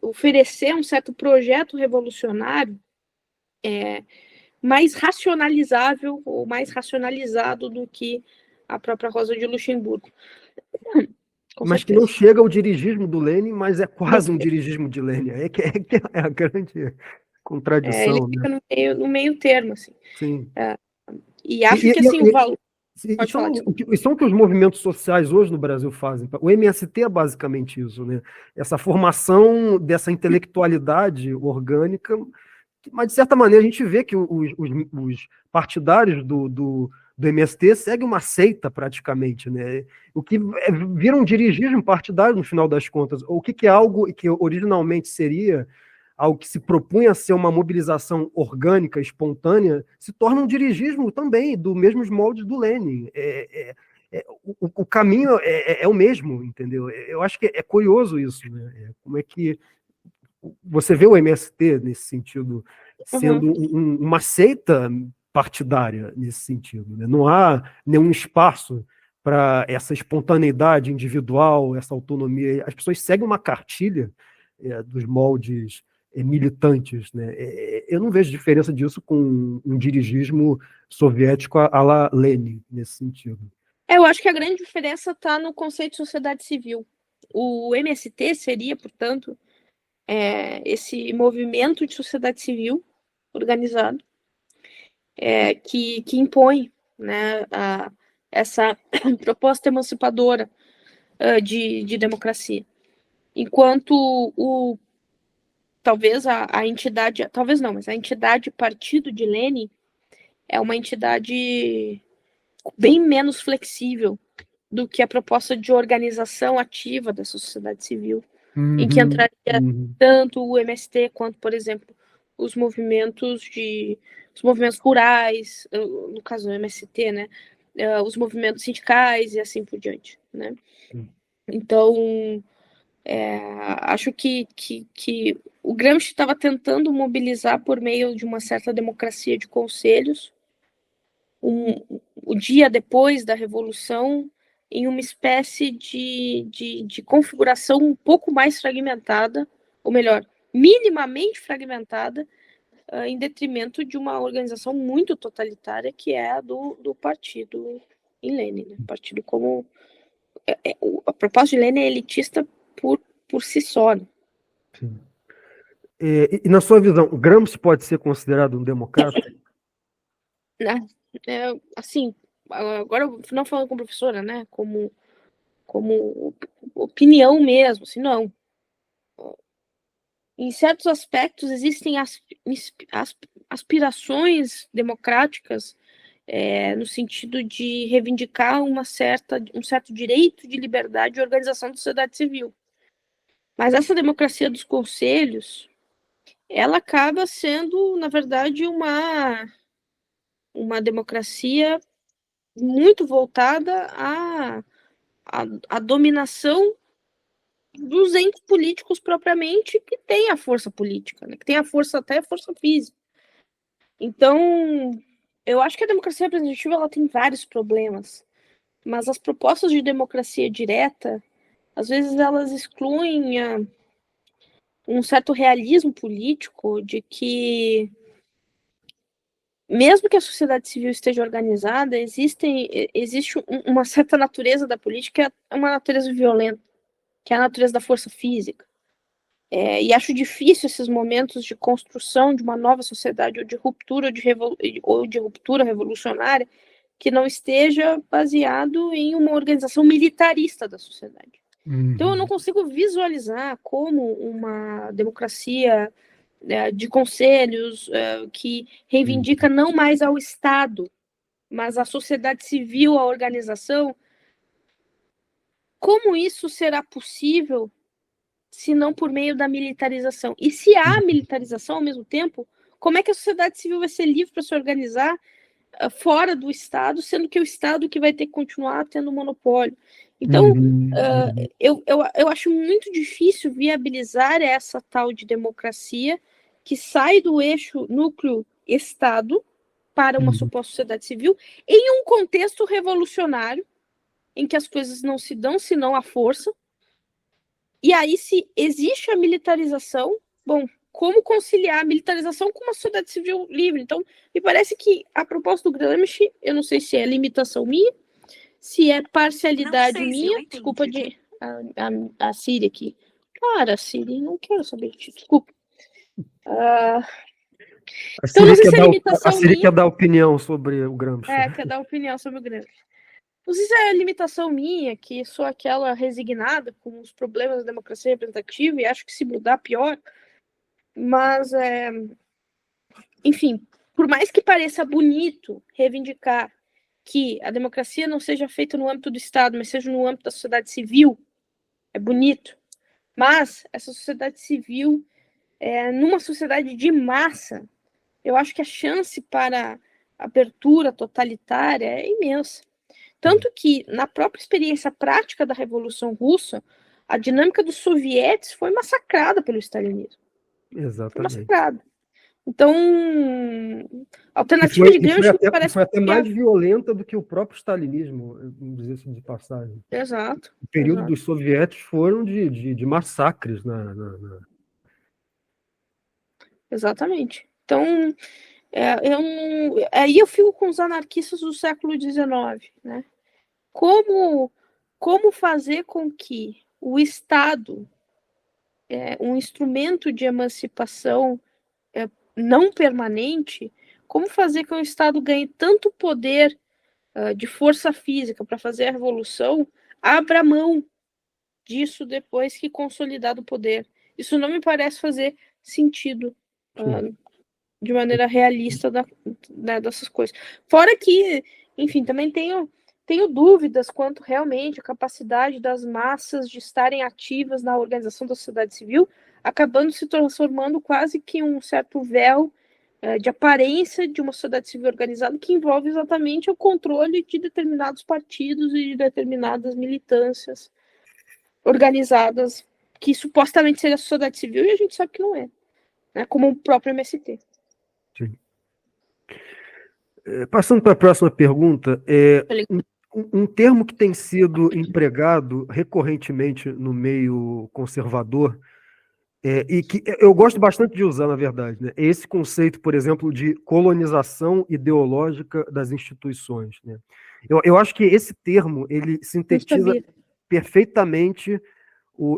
oferecer um certo projeto revolucionário mais racionalizável ou mais racionalizado do que a própria Rosa de Luxemburgo. Mas que não chega ao dirigismo do Lenin, mas é quase um dirigismo de Lenin. É a grande contradição. Ele fica, né, no meio termo, assim. Sim. E acho que assim, o valor... Isso é o que os movimentos sociais hoje no Brasil fazem. O MST é basicamente isso, né? Essa formação dessa intelectualidade orgânica, mas de certa maneira a gente vê que os partidários do MST seguem uma seita praticamente, né? O que vira um dirigismo partidário no final das contas. O que é algo que originalmente seria algo que se propunha a ser uma mobilização orgânica, espontânea, se torna um dirigismo também, dos mesmos moldes do Lenin. O caminho é o mesmo, entendeu? Eu acho que é curioso isso, né? Como é que você vê o MST nesse sentido sendo uma seita partidária nesse sentido, né? Não há nenhum espaço para essa espontaneidade individual, essa autonomia. As pessoas seguem uma cartilha dos moldes militantes, né? Eu não vejo diferença disso com um dirigismo soviético à la Lenin, nesse sentido. Eu acho que a grande diferença está no conceito de sociedade civil. O MST seria, portanto, esse movimento de sociedade civil organizado que impõe, né, essa proposta emancipadora de democracia. Enquanto talvez a entidade, talvez não, mas a entidade Partido de Lenin é uma entidade bem menos flexível do que a proposta de organização ativa da sociedade civil, em que entraria tanto o MST quanto, por exemplo, os movimentos rurais, no caso do MST, né, os movimentos sindicais e assim por diante, né? Então, acho que o Gramsci estava tentando mobilizar por meio de uma certa democracia de conselhos o dia depois da Revolução em uma espécie de configuração um pouco mais fragmentada, ou melhor, minimamente fragmentada, em detrimento de uma organização muito totalitária que é a do partido em Lenin. Né? O partido como... a proposta de Lenin é elitista por si só. Né? Sim. E na sua visão, o Gramsci pode ser considerado um democrata? Assim, agora não falando como professora, né? Como opinião mesmo, assim, não. Em certos aspectos existem aspirações democráticas no sentido de reivindicar um certo direito de liberdade de organização da sociedade civil. Mas essa democracia dos conselhos, ela acaba sendo, na verdade, uma democracia muito voltada à dominação dos entes políticos propriamente, que tem a força política, né? Que tem a força, até a força física. Então, eu acho que a democracia representativa ela tem vários problemas, mas as propostas de democracia direta, às vezes elas excluem um certo realismo político de que, mesmo que a sociedade civil esteja organizada, existe uma certa natureza da política, é uma natureza violenta, que é a natureza da força física. E acho difícil esses momentos de construção de uma nova sociedade ou de ruptura revolucionária que não esteja baseado em uma organização militarista da sociedade. Então eu não consigo visualizar como uma democracia de conselhos que reivindica não mais ao Estado, mas à sociedade civil, à organização, como isso será possível se não por meio da militarização? E se há militarização ao mesmo tempo, como é que a sociedade civil vai ser livre para se organizar fora do Estado, sendo que é o Estado que vai ter que continuar tendo monopólio? Então, eu acho muito difícil viabilizar essa tal de democracia que sai do eixo núcleo-Estado para uma suposta sociedade civil em um contexto revolucionário em que as coisas não se dão senão à força. E aí, se existe a militarização, bom, como conciliar a militarização com uma sociedade civil livre? Então, me parece que a proposta do Gramsci, eu não sei se é limitação minha, se é parcialidade minha, desculpa a Siri aqui. Cara, Siri, não quero saber de ti, desculpa. Então, não sei se é limitação minha. A Siri quer dar opinião sobre o Gramsci. Quer dar opinião sobre o Gramsci. Não sei se é limitação minha, que sou aquela resignada com os problemas da democracia representativa e acho que se mudar, pior. Mas, enfim, por mais que pareça bonito reivindicar que a democracia não seja feita no âmbito do Estado, mas seja no âmbito da sociedade civil, é bonito. Mas essa sociedade civil, numa sociedade de massa, eu acho que a chance para abertura totalitária é imensa. Tanto que, na própria experiência prática da Revolução Russa, a dinâmica dos sovietes foi massacrada pelo stalinismo. Exatamente. Foi massacrada. Então, a alternativa de Gramsci parece foi até mais violenta do que o próprio stalinismo, vamos dizer assim, de passagem. Exato. O período dos sovietes foram de massacres. Exatamente. Então, aí eu fico com os anarquistas do século XIX, né? como fazer com que o Estado, um instrumento de emancipação não permanente, como fazer com que o Estado ganhe tanto poder de força física para fazer a revolução, abra mão disso depois que consolidado o poder. Isso não me parece fazer sentido de maneira realista dessas coisas. Fora que, enfim, também tenho dúvidas quanto realmente a capacidade das massas de estarem ativas na organização da sociedade civil, acabando se transformando quase que um certo véu de aparência de uma sociedade civil organizada que envolve exatamente o controle de determinados partidos e de determinadas militâncias organizadas, que supostamente seria a sociedade civil, e a gente sabe que não é, né? Como o próprio MST. Sim. Passando para a próxima pergunta, um termo que tem sido empregado recorrentemente no meio conservador, e que eu gosto bastante de usar, na verdade, né? É esse conceito, por exemplo, de colonização ideológica das instituições, né? Eu acho que esse termo ele sintetiza perfeitamente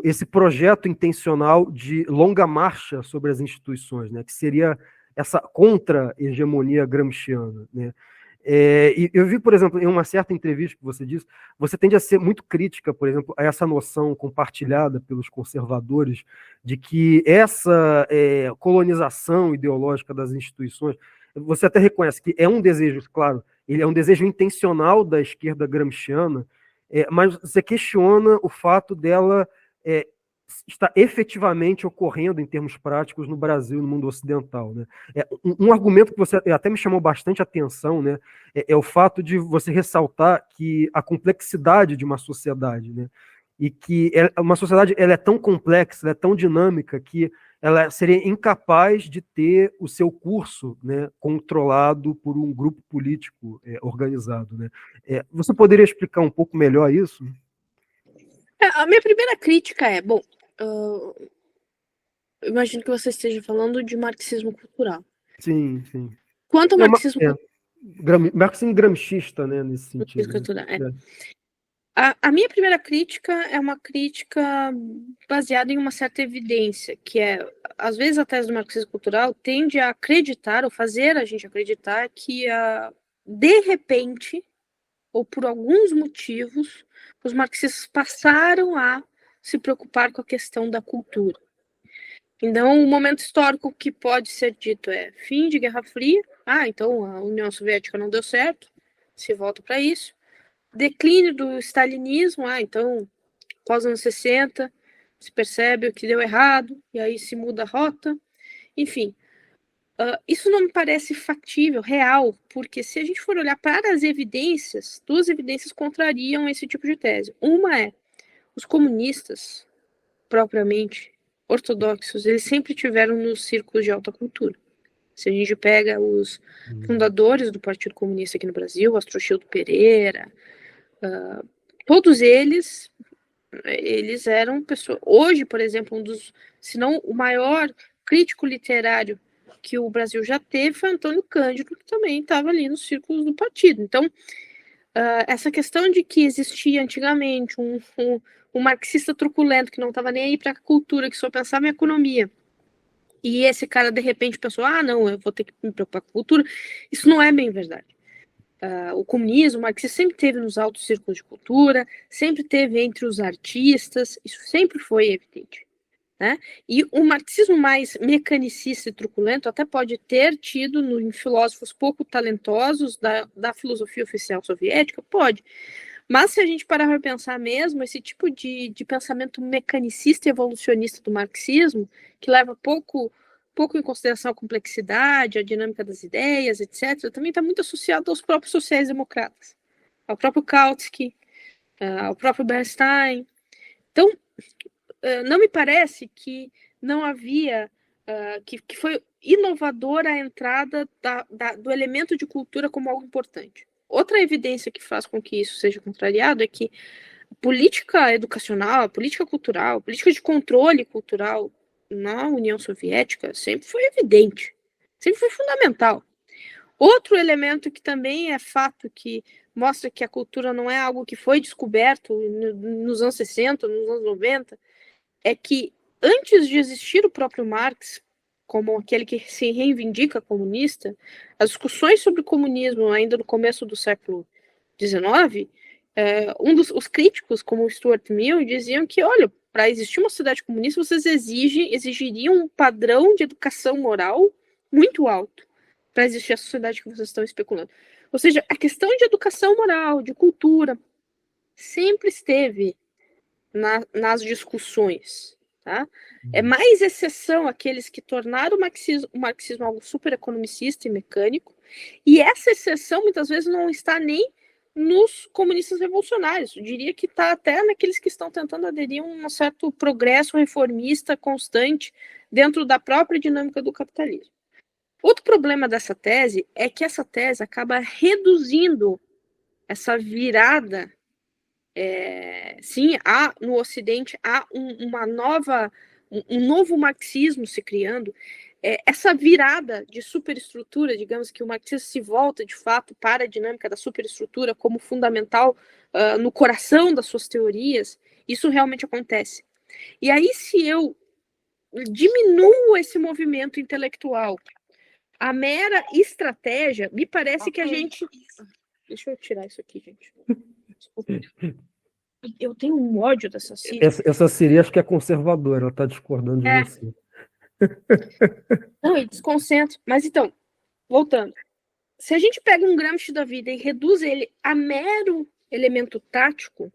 esse projeto intencional de longa marcha sobre as instituições, né? Que seria essa contra-hegemonia gramsciana, né? E eu vi, por exemplo, em uma certa entrevista que você disse, você tende a ser muito crítica, por exemplo, a essa noção compartilhada pelos conservadores de que essa colonização ideológica das instituições, você até reconhece que é um desejo, claro, ele é um desejo intencional da esquerda gramsciana, mas você questiona o fato dela está efetivamente ocorrendo em termos práticos no Brasil e no mundo ocidental, né? Um argumento que você até me chamou bastante atenção, né, é o fato de você ressaltar que a complexidade de uma sociedade, né, e que uma sociedade ela é tão complexa, ela é tão dinâmica que ela seria incapaz de ter o seu curso, né, controlado por um grupo político organizado, né? Você poderia explicar um pouco melhor isso? A minha primeira crítica imagino que você esteja falando de marxismo cultural. Sim, sim. Quanto ao marxismo marxismo gramscista, né, nesse sentido. Cultural, A minha primeira crítica é uma crítica baseada em uma certa evidência, que às vezes a tese do marxismo cultural tende a acreditar, ou fazer a gente acreditar, que de repente, ou por alguns motivos, os marxistas passaram a se preocupar com a questão da cultura. Então, o momento histórico que pode ser dito é fim de Guerra Fria. Então a União Soviética não deu certo, se volta para isso. Declínio do stalinismo, então pós anos 60, se percebe o que deu errado, e aí se muda a rota. Enfim, isso não me parece factível, real, porque se a gente for olhar para as evidências, duas evidências contrariam esse tipo de tese. Uma é, os comunistas, propriamente ortodoxos, eles sempre tiveram nos círculos de alta cultura. Se a gente pega os fundadores do Partido Comunista aqui no Brasil, Astrochildo Pereira, todos eles eram pessoas. Hoje, por exemplo, um dos, se não o maior crítico literário que o Brasil já teve foi Antônio Cândido, que também estava ali nos círculos do partido. Então, essa questão de que existia antigamente um marxista truculento que não estava nem aí para a cultura, que só pensava em economia, e esse cara de repente pensou, não, eu vou ter que me preocupar com a cultura, isso não é bem verdade. O comunismo, o marxismo sempre teve nos altos círculos de cultura, sempre teve entre os artistas, isso sempre foi evidente, né? E o marxismo mais mecanicista e truculento até pode ter tido em filósofos pouco talentosos da filosofia oficial soviética, pode. Mas se a gente parar para pensar mesmo, esse tipo de pensamento mecanicista e evolucionista do marxismo, que leva pouco em consideração a complexidade, a dinâmica das ideias, etc., também está muito associado aos próprios sociais-democratas, ao próprio Kautsky, ao próprio Bernstein. Então, não me parece que não havia, que foi inovadora a entrada do elemento de cultura como algo importante. Outra evidência que faz com que isso seja contrariado é que a política educacional, a política cultural, a política de controle cultural na União Soviética sempre foi evidente, sempre foi fundamental. Outro elemento que também é fato, que mostra que a cultura não é algo que foi descoberto nos anos 60, nos anos 90, é que antes de existir o próprio Marx, como aquele que se reivindica comunista, as discussões sobre comunismo ainda no começo do século XIX, os críticos, como o Stuart Mill, diziam que, olha, para existir uma sociedade comunista, vocês exigiriam um padrão de educação moral muito alto para existir a sociedade que vocês estão especulando. Ou seja, a questão de educação moral, de cultura, sempre esteve nas discussões. Tá? É mais exceção aqueles que tornaram o marxismo algo super economicista e mecânico, e essa exceção muitas vezes não está nem nos comunistas revolucionários, eu diria que está até naqueles que estão tentando aderir a um certo progresso reformista constante dentro da própria dinâmica do capitalismo. Outro problema dessa tese é que essa tese acaba reduzindo essa virada. Sim, no Ocidente há um novo marxismo se criando. Essa virada de superestrutura, digamos que o marxismo se volta de fato para a dinâmica da superestrutura como fundamental no coração das suas teorias, isso realmente acontece. E aí, se eu diminuo esse movimento intelectual, a mera estratégia, me parece que a gente... Deixa eu tirar isso aqui, gente. Desculpa. Eu tenho um ódio dessa Siri. Essa Siri acho que é conservadora, ela está discordando de você. Não, e desconcentra. Mas então, voltando. Se a gente pega um Gramsci da vida e reduz ele a mero elemento tático,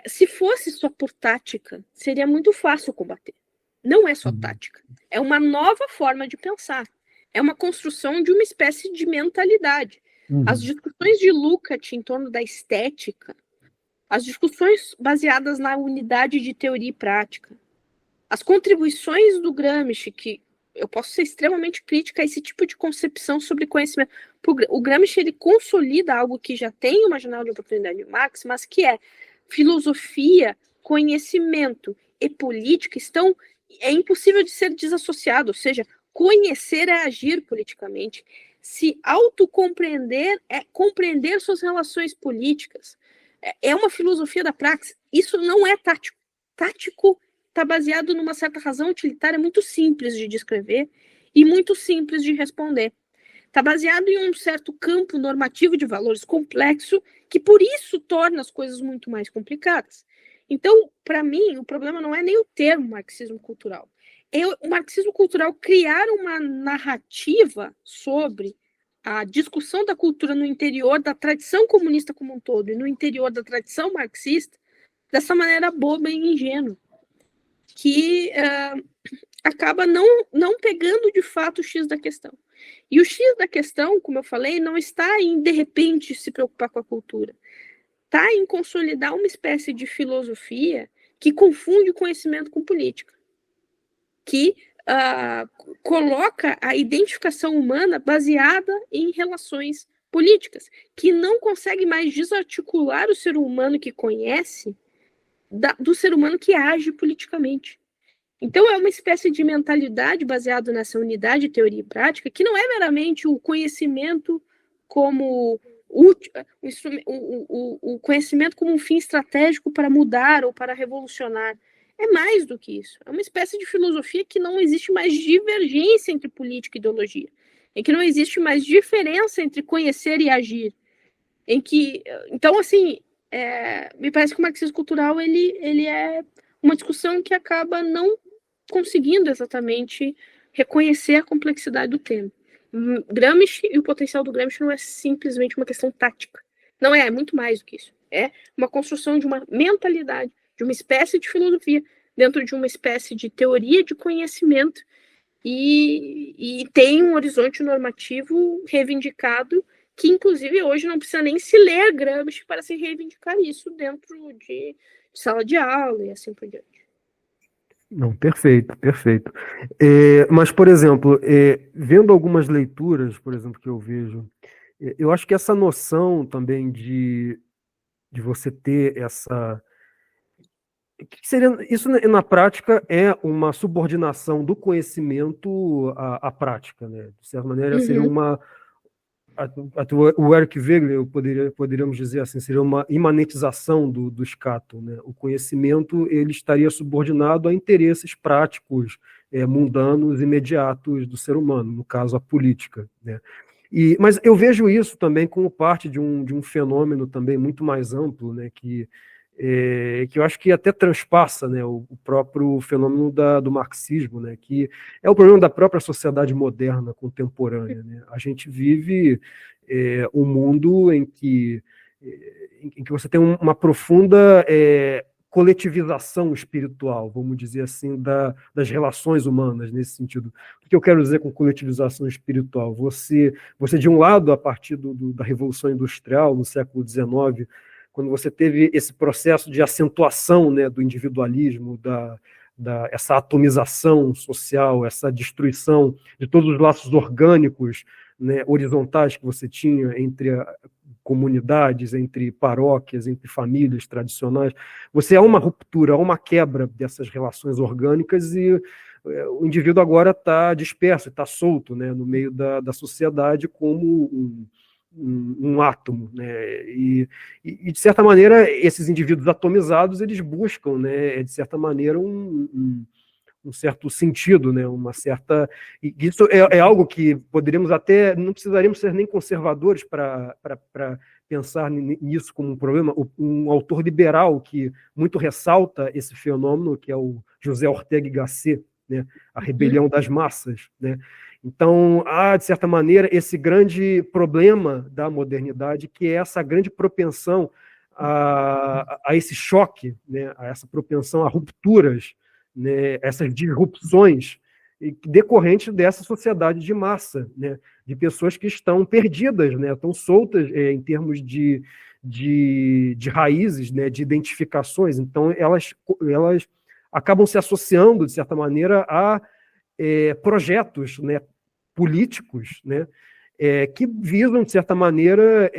se fosse só por tática, seria muito fácil combater. Não é só tática. É uma nova forma de pensar. É uma construção de uma espécie de mentalidade. As discussões de Lukács em torno da estética, as discussões baseadas na unidade de teoria e prática, as contribuições do Gramsci, que eu posso ser extremamente crítica a esse tipo de concepção sobre conhecimento. O Gramsci, ele consolida algo que já tem uma janela de oportunidade de Marx, mas que é filosofia, conhecimento e política é impossível de ser desassociado, ou seja, conhecer é agir politicamente. Se autocompreender é compreender suas relações políticas. É uma filosofia da praxis. Isso não é tático. Tático está baseado numa certa razão utilitária muito simples de descrever e muito simples de responder. Está baseado em um certo campo normativo de valores complexo, que por isso torna as coisas muito mais complicadas. Então, para mim, o problema não é nem o termo marxismo cultural. É o marxismo cultural criar uma narrativa sobre a discussão da cultura no interior da tradição comunista como um todo e no interior da tradição marxista dessa maneira boba e ingênua, que acaba não pegando de fato o X da questão. E o X da questão, como eu falei, não está em, de repente, se preocupar com a cultura. Está em consolidar uma espécie de filosofia que confunde conhecimento com política, que coloca a identificação humana baseada em relações políticas, que não consegue mais desarticular o ser humano que conhece do ser humano que age politicamente. Então, é uma espécie de mentalidade baseada nessa unidade de teoria e prática, que não é meramente o conhecimento como o conhecimento como um fim estratégico para mudar ou para revolucionar. É mais do que isso. É uma espécie de filosofia que não existe mais divergência entre política e ideologia, em que não existe mais diferença entre conhecer e agir. Então, assim, me parece que o marxismo cultural ele é uma discussão que acaba não conseguindo exatamente reconhecer a complexidade do tema. Gramsci e o potencial do Gramsci não é simplesmente uma questão tática. Não é muito mais do que isso. É uma construção de uma mentalidade, de uma espécie de filosofia, dentro de uma espécie de teoria de conhecimento, e tem um horizonte normativo reivindicado, que inclusive hoje não precisa nem se ler Gramsci para se reivindicar isso dentro de sala de aula e assim por diante. Não, perfeito, perfeito. Mas, por exemplo, vendo algumas leituras, por exemplo, que eu vejo, eu acho que essa noção também de você ter Isso, na prática, é uma subordinação do conhecimento à prática, né? De certa maneira, seria uma. O Eric Wegener, poderíamos dizer assim, seria uma imanentização do Scato, né? O conhecimento ele estaria subordinado a interesses práticos, mundanos, imediatos do ser humano, no caso, a política, né? Mas eu vejo isso também como parte de um fenômeno também muito mais amplo, né? Que eu acho que até transpassa, né, o próprio fenômeno do marxismo, né, que é o problema da própria sociedade moderna, contemporânea. Né? A gente vive um mundo em que você tem uma profunda coletivização espiritual, vamos dizer assim, das relações humanas, nesse sentido. O que eu quero dizer com coletivização espiritual? Você de um lado, a partir da Revolução Industrial, no século XIX, quando você teve esse processo de acentuação, né, do individualismo, essa atomização social, essa destruição de todos os laços orgânicos, né, horizontais que você tinha entre comunidades, entre paróquias, entre famílias tradicionais, você há uma ruptura, há uma quebra dessas relações orgânicas e o indivíduo agora está disperso, está solto, né, no meio da sociedade como um átomo, né? De certa maneira, esses indivíduos atomizados, eles buscam, né, de certa maneira, um certo sentido, né, uma certa... Isso é algo que poderíamos até... Não precisaríamos ser nem conservadores para pensar nisso como um problema. Um autor liberal que muito ressalta esse fenômeno, que é o José Ortega y Gasset, né, A Rebelião das Massas, né? Então, há, de certa maneira, esse grande problema da modernidade, que é essa grande propensão a esse choque, né, a essa propensão a rupturas, né, essas disrupções decorrentes dessa sociedade de massa, né, de pessoas que estão perdidas, né, estão soltas em termos de raízes, né, de identificações. Então, elas acabam se associando, de certa maneira, a projetos, né, políticos, né, que visam, de certa maneira,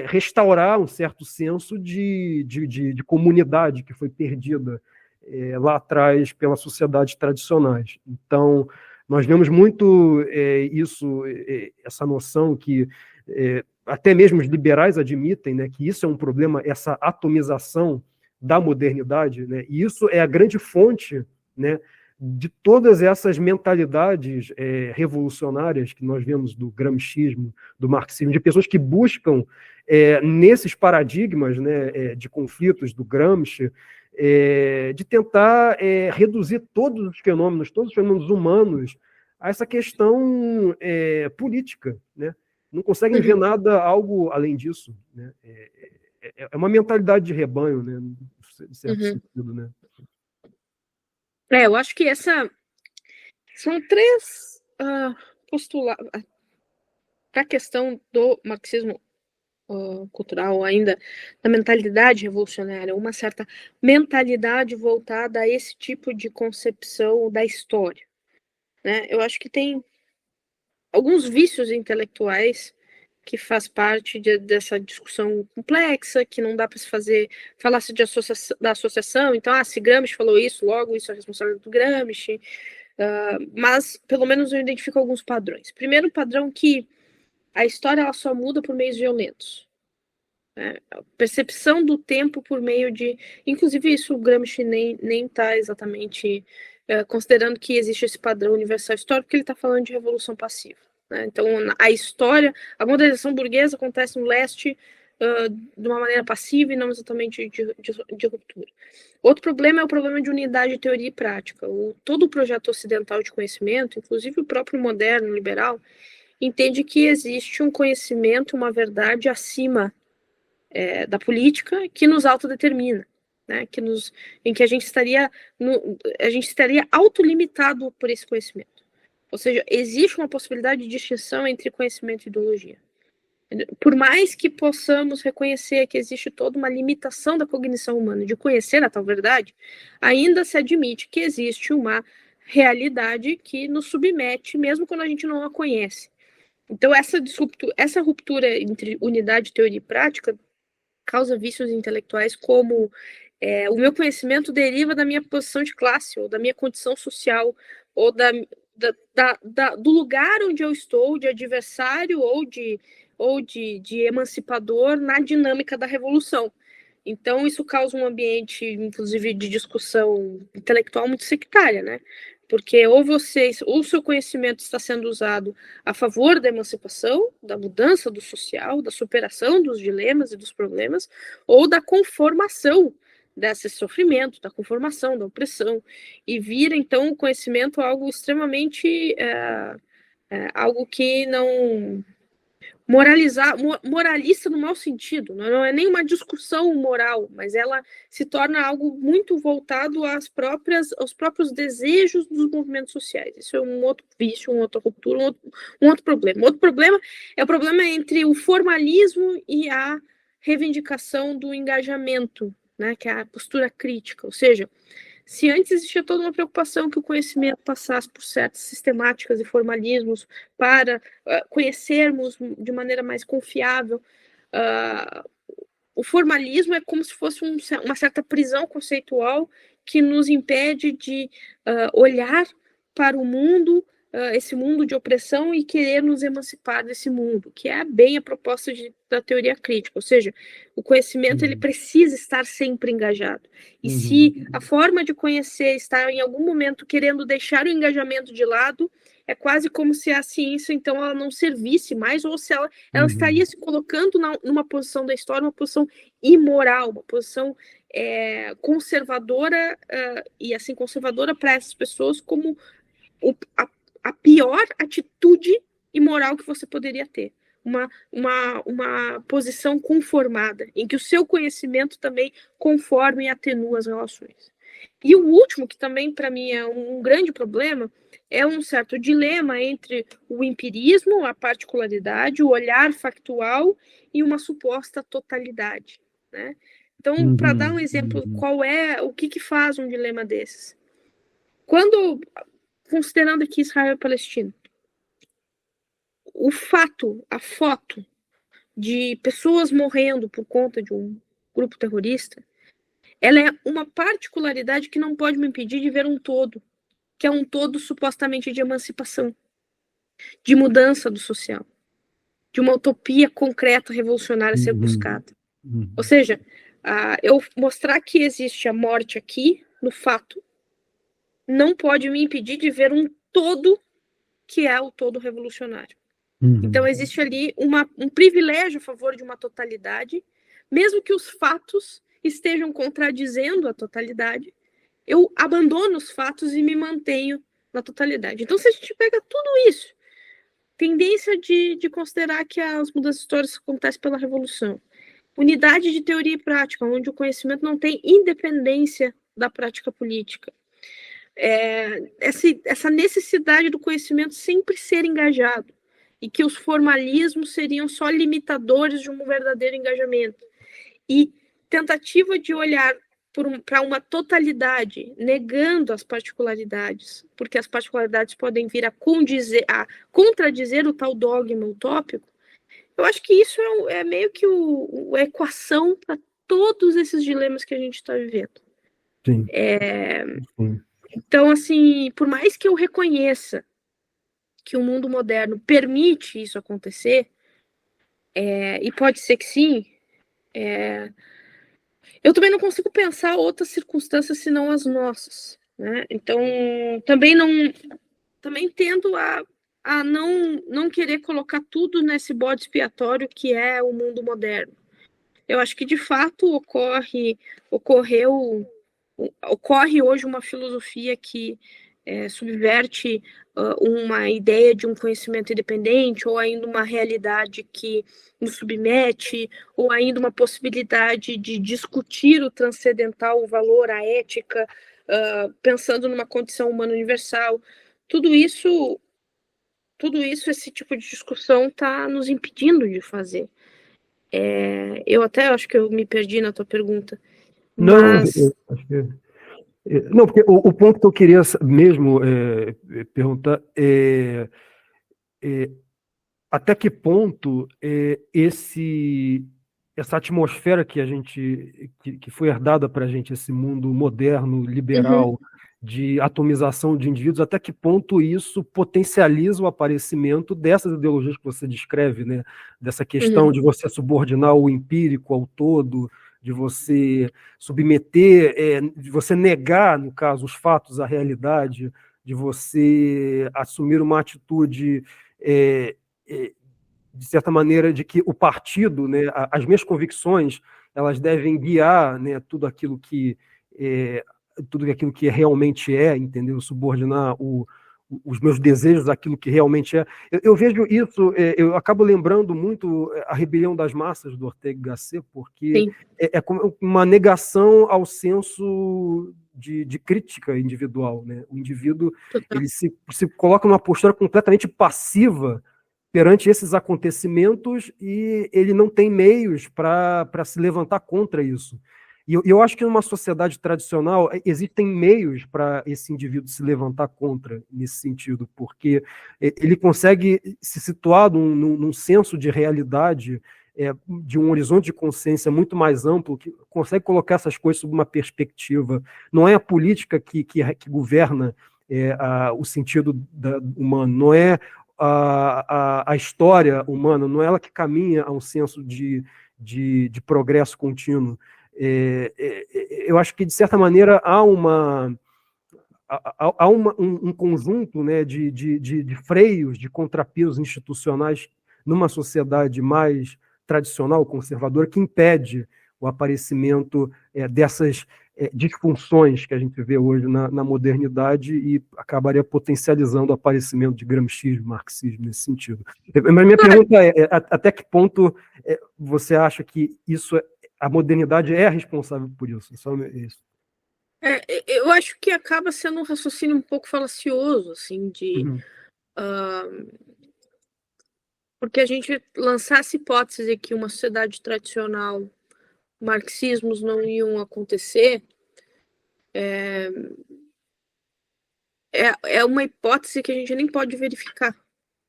restaurar um certo senso de comunidade que foi perdida lá atrás pelas sociedades tradicionais. Então, nós vemos muito essa noção que até mesmo os liberais admitem, né, que isso é um problema, essa atomização da modernidade, né, e isso é a grande fonte, né, de todas essas mentalidades revolucionárias que nós vemos do gramscismo, do marxismo, de pessoas que buscam, nesses paradigmas, né, de conflitos do Gramsci, de tentar reduzir todos os fenômenos humanos a essa questão política, né? Não conseguem ver nada, algo além disso, né? É uma mentalidade de rebanho, né? De certo sentido, né? Eu acho que são três postulados para a questão do marxismo cultural, ainda da mentalidade revolucionária, uma certa mentalidade voltada a esse tipo de concepção da história, né? Eu acho que tem alguns vícios intelectuais que faz parte dessa discussão complexa, que não dá para se falar-se da associação, então, se Gramsci falou isso, logo isso é responsabilidade do Gramsci, mas, pelo menos, eu identifico alguns padrões. Primeiro padrão que a história ela só muda por meios violentos. Né? A percepção do tempo por meio de... Inclusive, isso o Gramsci nem está exatamente considerando que existe esse padrão universal histórico, porque ele está falando de revolução passiva. Né? Então, a história, a modernização burguesa acontece no leste de uma maneira passiva e não exatamente de ruptura. Outro problema é o problema de unidade de teoria e prática. Todo o projeto ocidental de conhecimento, inclusive o próprio moderno, liberal, entende que existe um conhecimento, uma verdade acima da política que nos autodetermina, né? Em que a gente estaria autolimitado por esse conhecimento. Ou seja, existe uma possibilidade de distinção entre conhecimento e ideologia. Por mais que possamos reconhecer que existe toda uma limitação da cognição humana de conhecer a tal verdade, ainda se admite que existe uma realidade que nos submete, mesmo quando a gente não a conhece. Então, essa ruptura entre unidade, teoria e prática causa vícios intelectuais como O meu conhecimento deriva da minha posição de classe, ou da minha condição social, ou do lugar onde eu estou, de adversário ou de emancipador na dinâmica da revolução. Então, isso causa um ambiente, inclusive, de discussão intelectual muito sectária, né? Porque ou o seu conhecimento está sendo usado a favor da emancipação, da mudança do social, da superação dos dilemas e dos problemas, ou da conformação desse sofrimento, da conformação, da opressão, e vira, então, o conhecimento algo extremamente, algo que não... moralista no mau sentido, não é nem uma discussão moral, mas ela se torna algo muito voltado aos próprios desejos dos movimentos sociais. Isso é um outro vício, uma outra ruptura, um outro problema. Outro problema é o problema entre o formalismo e a reivindicação do engajamento, né, que é a postura crítica, ou seja, se antes existia toda uma preocupação que o conhecimento passasse por certas sistemáticas e formalismos para conhecermos de maneira mais confiável, o formalismo é como se fosse uma certa prisão conceitual que nos impede de olhar para o mundo, esse mundo de opressão, e querer nos emancipar desse mundo, que é bem a proposta da teoria crítica, ou seja, o conhecimento ele precisa estar sempre engajado. E se a forma de conhecer está em algum momento querendo deixar o engajamento de lado, é quase como se a ciência, então, ela não servisse mais, ou se ela estaria se colocando numa posição da história, uma posição imoral, uma posição conservadora, e assim, conservadora para essas pessoas como a pior atitude imoral que você poderia ter. Uma posição conformada, em que o seu conhecimento também conforma e atenua as relações. E o último, que também para mim é um grande problema, é um certo dilema entre o empirismo, a particularidade, o olhar factual e uma suposta totalidade, né? Então, para dar um exemplo, o que faz um dilema desses? Considerando aqui Israel e Palestina, a foto de pessoas morrendo por conta de um grupo terrorista, ela é uma particularidade que não pode me impedir de ver um todo, que é um todo supostamente de emancipação, de mudança do social, de uma utopia concreta, revolucionária a ser buscada. Ou seja, eu mostrar que existe a morte aqui, no fato, não pode me impedir de ver um todo que é o todo revolucionário. Então, existe ali um privilégio a favor de uma totalidade, mesmo que os fatos estejam contradizendo a totalidade, eu abandono os fatos e me mantenho na totalidade. Então, se a gente pega tudo isso, tendência de considerar que as mudanças históricas acontecem pela revolução, unidade de teoria e prática, onde o conhecimento não tem independência da prática política, essa necessidade do conhecimento sempre ser engajado, e que os formalismos seriam só limitadores de um verdadeiro engajamento, e tentativa de olhar para uma totalidade, negando as particularidades, porque as particularidades podem vir a contradizer o tal dogma utópico. Eu acho que isso é meio que a equação para todos esses dilemas que a gente está vivendo. Sim. Sim. Então, assim, por mais que eu reconheça que o mundo moderno permite isso acontecer, e pode ser que sim, eu também não consigo pensar outras circunstâncias senão as nossas, né? Então, também tendo a não querer colocar tudo nesse bode expiatório que é o mundo moderno. Eu acho que, de fato, ocorre hoje uma filosofia que subverte uma ideia de um conhecimento independente, ou ainda uma realidade que nos submete, ou ainda uma possibilidade de discutir o transcendental, o valor, a ética, pensando numa condição humana universal. Tudo isso, esse tipo de discussão está nos impedindo de fazer. Eu até acho que eu me perdi na tua pergunta. Mas... Não, porque o ponto que eu queria mesmo perguntar é até que ponto essa atmosfera que a gente que foi herdada para a gente, esse mundo moderno, Uhum, liberal, de atomização de indivíduos, até que ponto isso potencializa o aparecimento dessas ideologias que você descreve, né? Dessa questão uhum, de você subordinar o empírico ao todo, de você submeter, de você negar, no caso, os fatos à realidade, de você assumir uma atitude é, é, de certa maneira, de que o partido, né, as minhas convicções, elas devem guiar, né, é, tudo aquilo que realmente é, entendeu? Subordinar os meus desejos àquilo que realmente é. Eu vejo isso, eu acabo lembrando muito a Rebelião das Massas do Ortega y Gasset, porque sim, é como uma negação ao senso de crítica individual, né? O indivíduo total. ele se coloca numa postura completamente passiva perante esses acontecimentos e ele não tem meios para se levantar contra isso. E eu acho que numa sociedade tradicional existem meios para esse indivíduo se levantar contra nesse sentido, porque ele consegue se situar num senso de realidade, de um horizonte de consciência muito mais amplo, que consegue colocar essas coisas sob uma perspectiva. Não é a política que governa o sentido humano, não é a história humana, não é ela que caminha a um senso de progresso contínuo. Eu acho que, de certa maneira, há um conjunto, né, de freios, de contrapesos institucionais numa sociedade mais tradicional, conservadora, que impede o aparecimento dessas disfunções que a gente vê hoje na modernidade e acabaria potencializando o aparecimento de gramscismo, marxismo nesse sentido. Mas minha Claro, pergunta até que ponto você acha que a modernidade é responsável por isso? Só isso. eu acho que acaba sendo um raciocínio um pouco falacioso, assim, Uhum, porque a gente lançar essa hipótese de que uma sociedade tradicional, marxismos não iam acontecer, é uma hipótese que a gente nem pode verificar,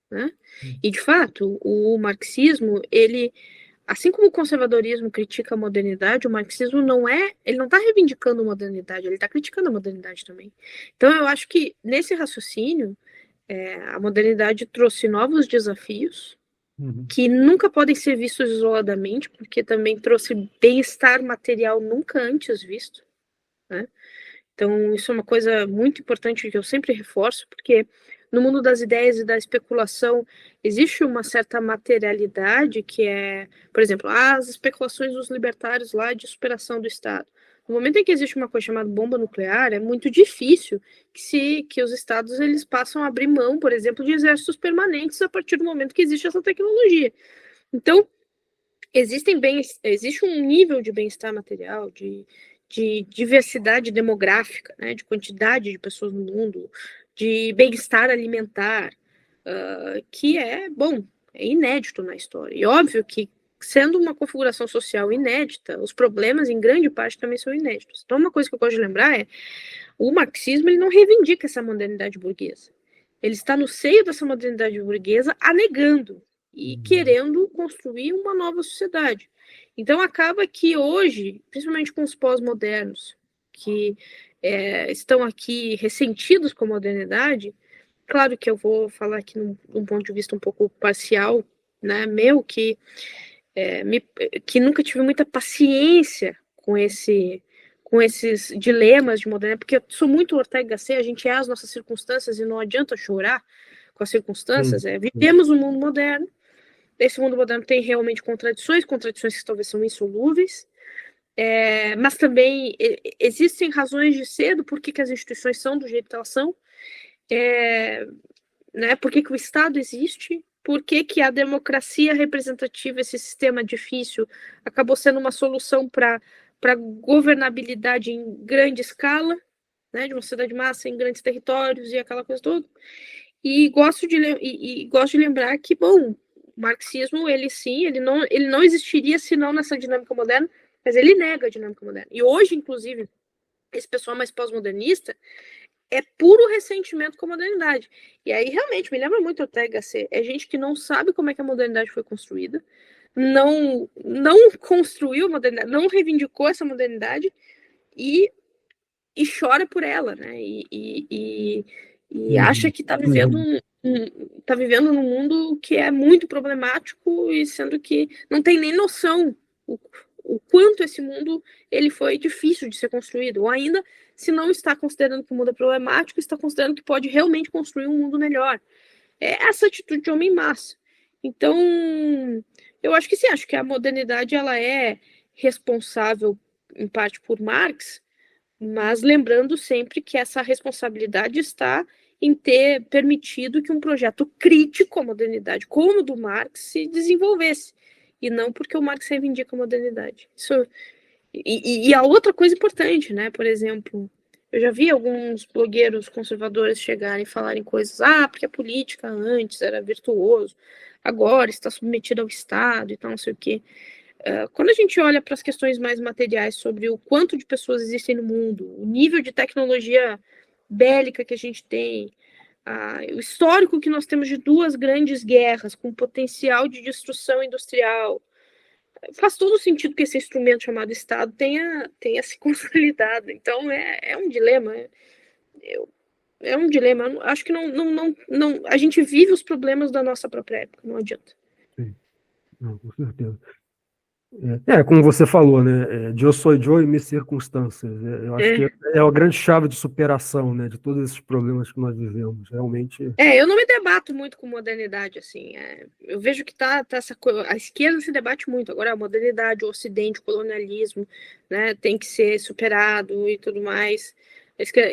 né? E, de fato, o marxismo, ele, assim como o conservadorismo critica a modernidade, o marxismo ele não está reivindicando a modernidade, ele está criticando a modernidade também. Então, eu acho que, nesse raciocínio, a modernidade trouxe novos desafios, uhum, que nunca podem ser vistos isoladamente, porque também trouxe bem-estar material nunca antes visto, né? Então, isso é uma coisa muito importante que eu sempre reforço, porque no mundo das ideias e da especulação existe uma certa materialidade que é, por exemplo, as especulações dos libertários lá de superação do Estado. No momento em que existe uma coisa chamada bomba nuclear, é muito difícil que os estados eles passam a abrir mão, por exemplo, de exércitos permanentes a partir do momento que existe essa tecnologia. Então, existe um nível de bem-estar material, de diversidade demográfica, né, de quantidade de pessoas no mundo, de bem-estar alimentar, que é, bom, é inédito na história. E óbvio que, sendo uma configuração social inédita, os problemas, em grande parte, também são inéditos. Então, uma coisa que eu gosto de lembrar é o marxismo ele não reivindica essa modernidade burguesa. Ele está no seio dessa modernidade burguesa, a negando e uhum, querendo construir uma nova sociedade. Então, acaba que hoje, principalmente com os pós-modernos, que estão aqui ressentidos com a modernidade, claro que eu vou falar aqui num ponto de vista um pouco parcial, né, meu, que nunca tive muita paciência com esses dilemas de modernidade, porque eu sou muito Ortega y Gasset, a gente é as nossas circunstâncias e não adianta chorar com as circunstâncias. sim, sim. Vivemos um mundo moderno, esse mundo moderno tem realmente contradições que talvez são insolúveis, mas também existem razões de ser do porquê que as instituições são do jeito que elas são, né? Por que o Estado existe, por que a democracia representativa, esse sistema difícil, acabou sendo uma solução para governabilidade em grande escala, né, de uma sociedade de massa em grandes territórios e aquela coisa toda. E gosto de lembrar que, bom, o marxismo, ele sim, ele não existiria se não nessa dinâmica moderna, mas ele nega a dinâmica moderna. E hoje, inclusive, esse pessoal mais pós-modernista é puro ressentimento com a modernidade. E aí, realmente, me lembra muito Ortega y Gasset. É gente que não sabe como é que a modernidade foi construída, não construiu a modernidade, não reivindicou essa modernidade e chora por ela, né? E acha que está vivendo tá vivendo num mundo que é muito problemático, e sendo que não tem nem noção o quanto esse mundo ele foi difícil de ser construído, ou ainda, se não está considerando que o mundo é problemático, está considerando que pode realmente construir um mundo melhor. É essa atitude de homem massa. Então, eu acho que sim, acho que a modernidade ela é responsável em parte por Marx, mas lembrando sempre que essa responsabilidade está em ter permitido que um projeto crítico à modernidade, como o do Marx, se desenvolvesse, e não porque o Marx reivindica a modernidade. E a outra coisa importante, né? Por exemplo, eu já vi alguns blogueiros conservadores chegarem e falarem coisas, porque a política antes era virtuoso, agora está submetida ao Estado e tal, não sei o quê. Quando a gente olha para as questões mais materiais sobre o quanto de pessoas existem no mundo, o nível de tecnologia bélica que a gente tem, o histórico que nós temos de 2 grandes guerras com potencial de destruição industrial, faz todo sentido que esse instrumento chamado Estado tenha se consolidado. Então é um dilema. É um dilema. Acho que não, a gente vive os problemas da nossa própria época, não adianta. Sim, não, com certeza. Como você falou, né? Eu sou eu e minhas circunstâncias. Eu acho que é a grande chave de superação, né? De todos esses problemas que nós vivemos. Realmente. Eu não me debato muito com modernidade, assim. Eu vejo que tá essa coisa. A esquerda se debate muito. Agora, a modernidade, o Ocidente, o colonialismo, né? Tem que ser superado e tudo mais.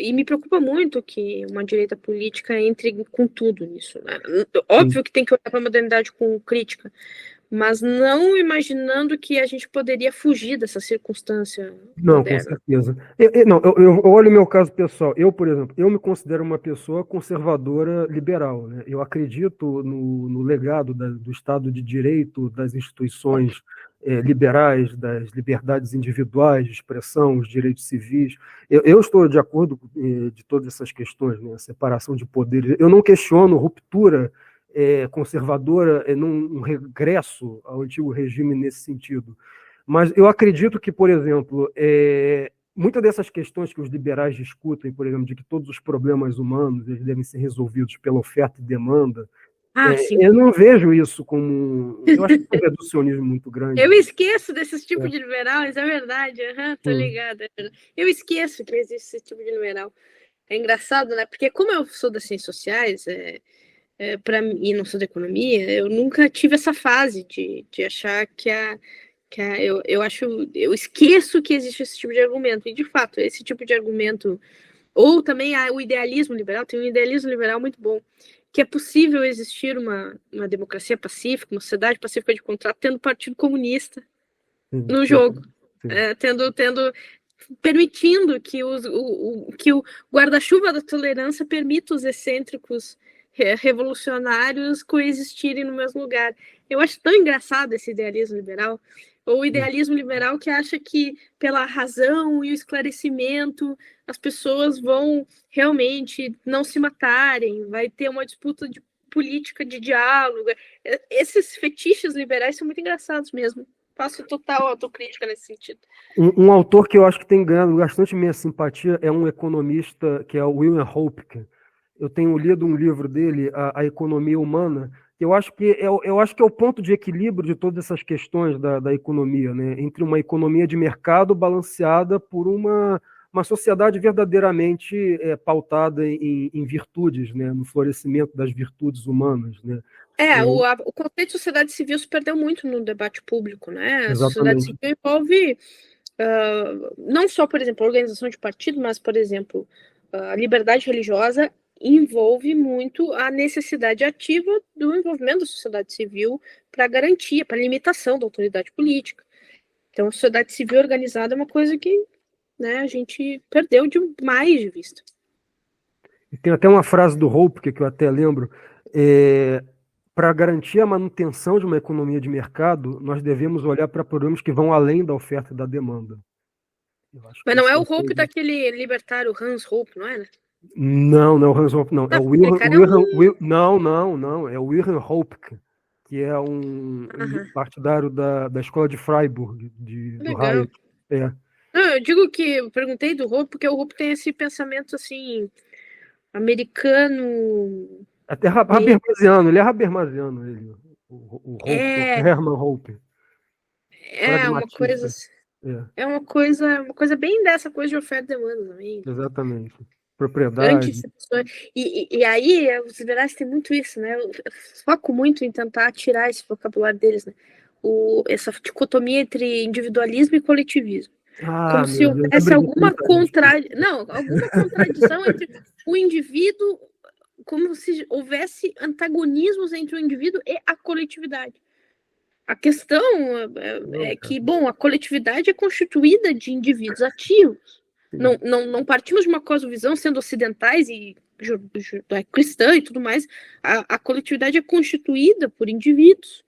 E me preocupa muito que uma direita política entre com tudo nisso, né? Óbvio que tem que olhar para a modernidade com crítica, mas não imaginando que a gente poderia fugir dessa circunstância Não, moderna. com certeza. Eu olho o meu caso pessoal. Eu, por exemplo, eu me considero uma pessoa conservadora liberal, né? Eu acredito no legado do Estado de Direito, das instituições liberais, das liberdades individuais de expressão, os direitos civis. Eu estou de acordo de todas essas questões, né? A separação de poderes. Eu não questiono ruptura conservadora, num regresso ao antigo regime nesse sentido. Mas eu acredito que, por exemplo, muitas dessas questões que os liberais discutem, por exemplo, de que todos os problemas humanos eles devem ser resolvidos pela oferta e demanda, eu não vejo isso como... Eu acho que é um reducionismo muito grande. Eu esqueço desses tipos de liberais, é verdade. Tô ligada. Eu esqueço que existe esse tipo de liberal. É engraçado, né? Porque como eu sou das ciências sociais, e não sou da economia, eu nunca tive essa fase de achar que eu esqueço que existe esse tipo de argumento. E, de fato, esse tipo de argumento... Ou também o idealismo liberal, tem um idealismo liberal muito bom, que é possível existir uma democracia pacífica, uma sociedade pacífica de contrato, tendo Partido Comunista no jogo. Permitindo que o guarda-chuva da tolerância permita os excêntricos revolucionários coexistirem no mesmo lugar. Eu acho tão engraçado esse idealismo liberal, ou o idealismo liberal que acha que pela razão e o esclarecimento as pessoas vão realmente não se matarem, vai ter uma disputa de política de diálogo. Esses fetiches liberais são muito engraçados mesmo. Faço total autocrítica nesse sentido. Um autor que eu acho que tem ganhado bastante minha simpatia é um economista que é o William Hopke. Eu tenho lido um livro dele, A Economia Humana. Eu acho que é o ponto de equilíbrio de todas essas questões da economia, né? Entre uma economia de mercado balanceada por uma sociedade verdadeiramente pautada em virtudes, né? No florescimento das virtudes humanas, né? O conceito de sociedade civil se perdeu muito no debate público, né? Exatamente. A sociedade civil envolve não só, por exemplo, a organização de partido, mas, por exemplo, a liberdade religiosa envolve muito a necessidade ativa do envolvimento da sociedade civil para garantia, para limitação da autoridade política. Então, a sociedade civil organizada é uma coisa que, né, a gente perdeu demais de vista. E tem até uma frase do Hopke que eu até lembro, para garantir a manutenção de uma economia de mercado, nós devemos olhar para problemas que vão além da oferta e da demanda. Mas não é o Hope daquele libertário Hans Hope, não é, né? Não, não é o Hans Hope, não. É o Wilhelm Hopke. que é um partidário da escola de Freiburg, do Legal. Hayek. É. Não, eu digo que eu perguntei do Hope, porque o Hope tem esse pensamento assim, americano. Até Habermasiano, ele é Habermasiano, ele, o Hope, o É, Hermann Hope, é uma coisa. pragmatista. É, É uma coisa bem dessa coisa de oferta e demanda também. exatamente. Propriedade. Antes, e aí, os liberais têm muito isso, né? Eu foco muito em tentar tirar esse vocabulário deles, né? Essa dicotomia entre individualismo e coletivismo. Como se Meu Deus, houvesse alguma contradição entre o indivíduo, como se houvesse antagonismos entre o indivíduo e a coletividade. A questão é que, bom, a coletividade é constituída de indivíduos ativos. Não partimos de uma cosmovisão sendo ocidentais e cristã e tudo mais. A coletividade é constituída por indivíduos,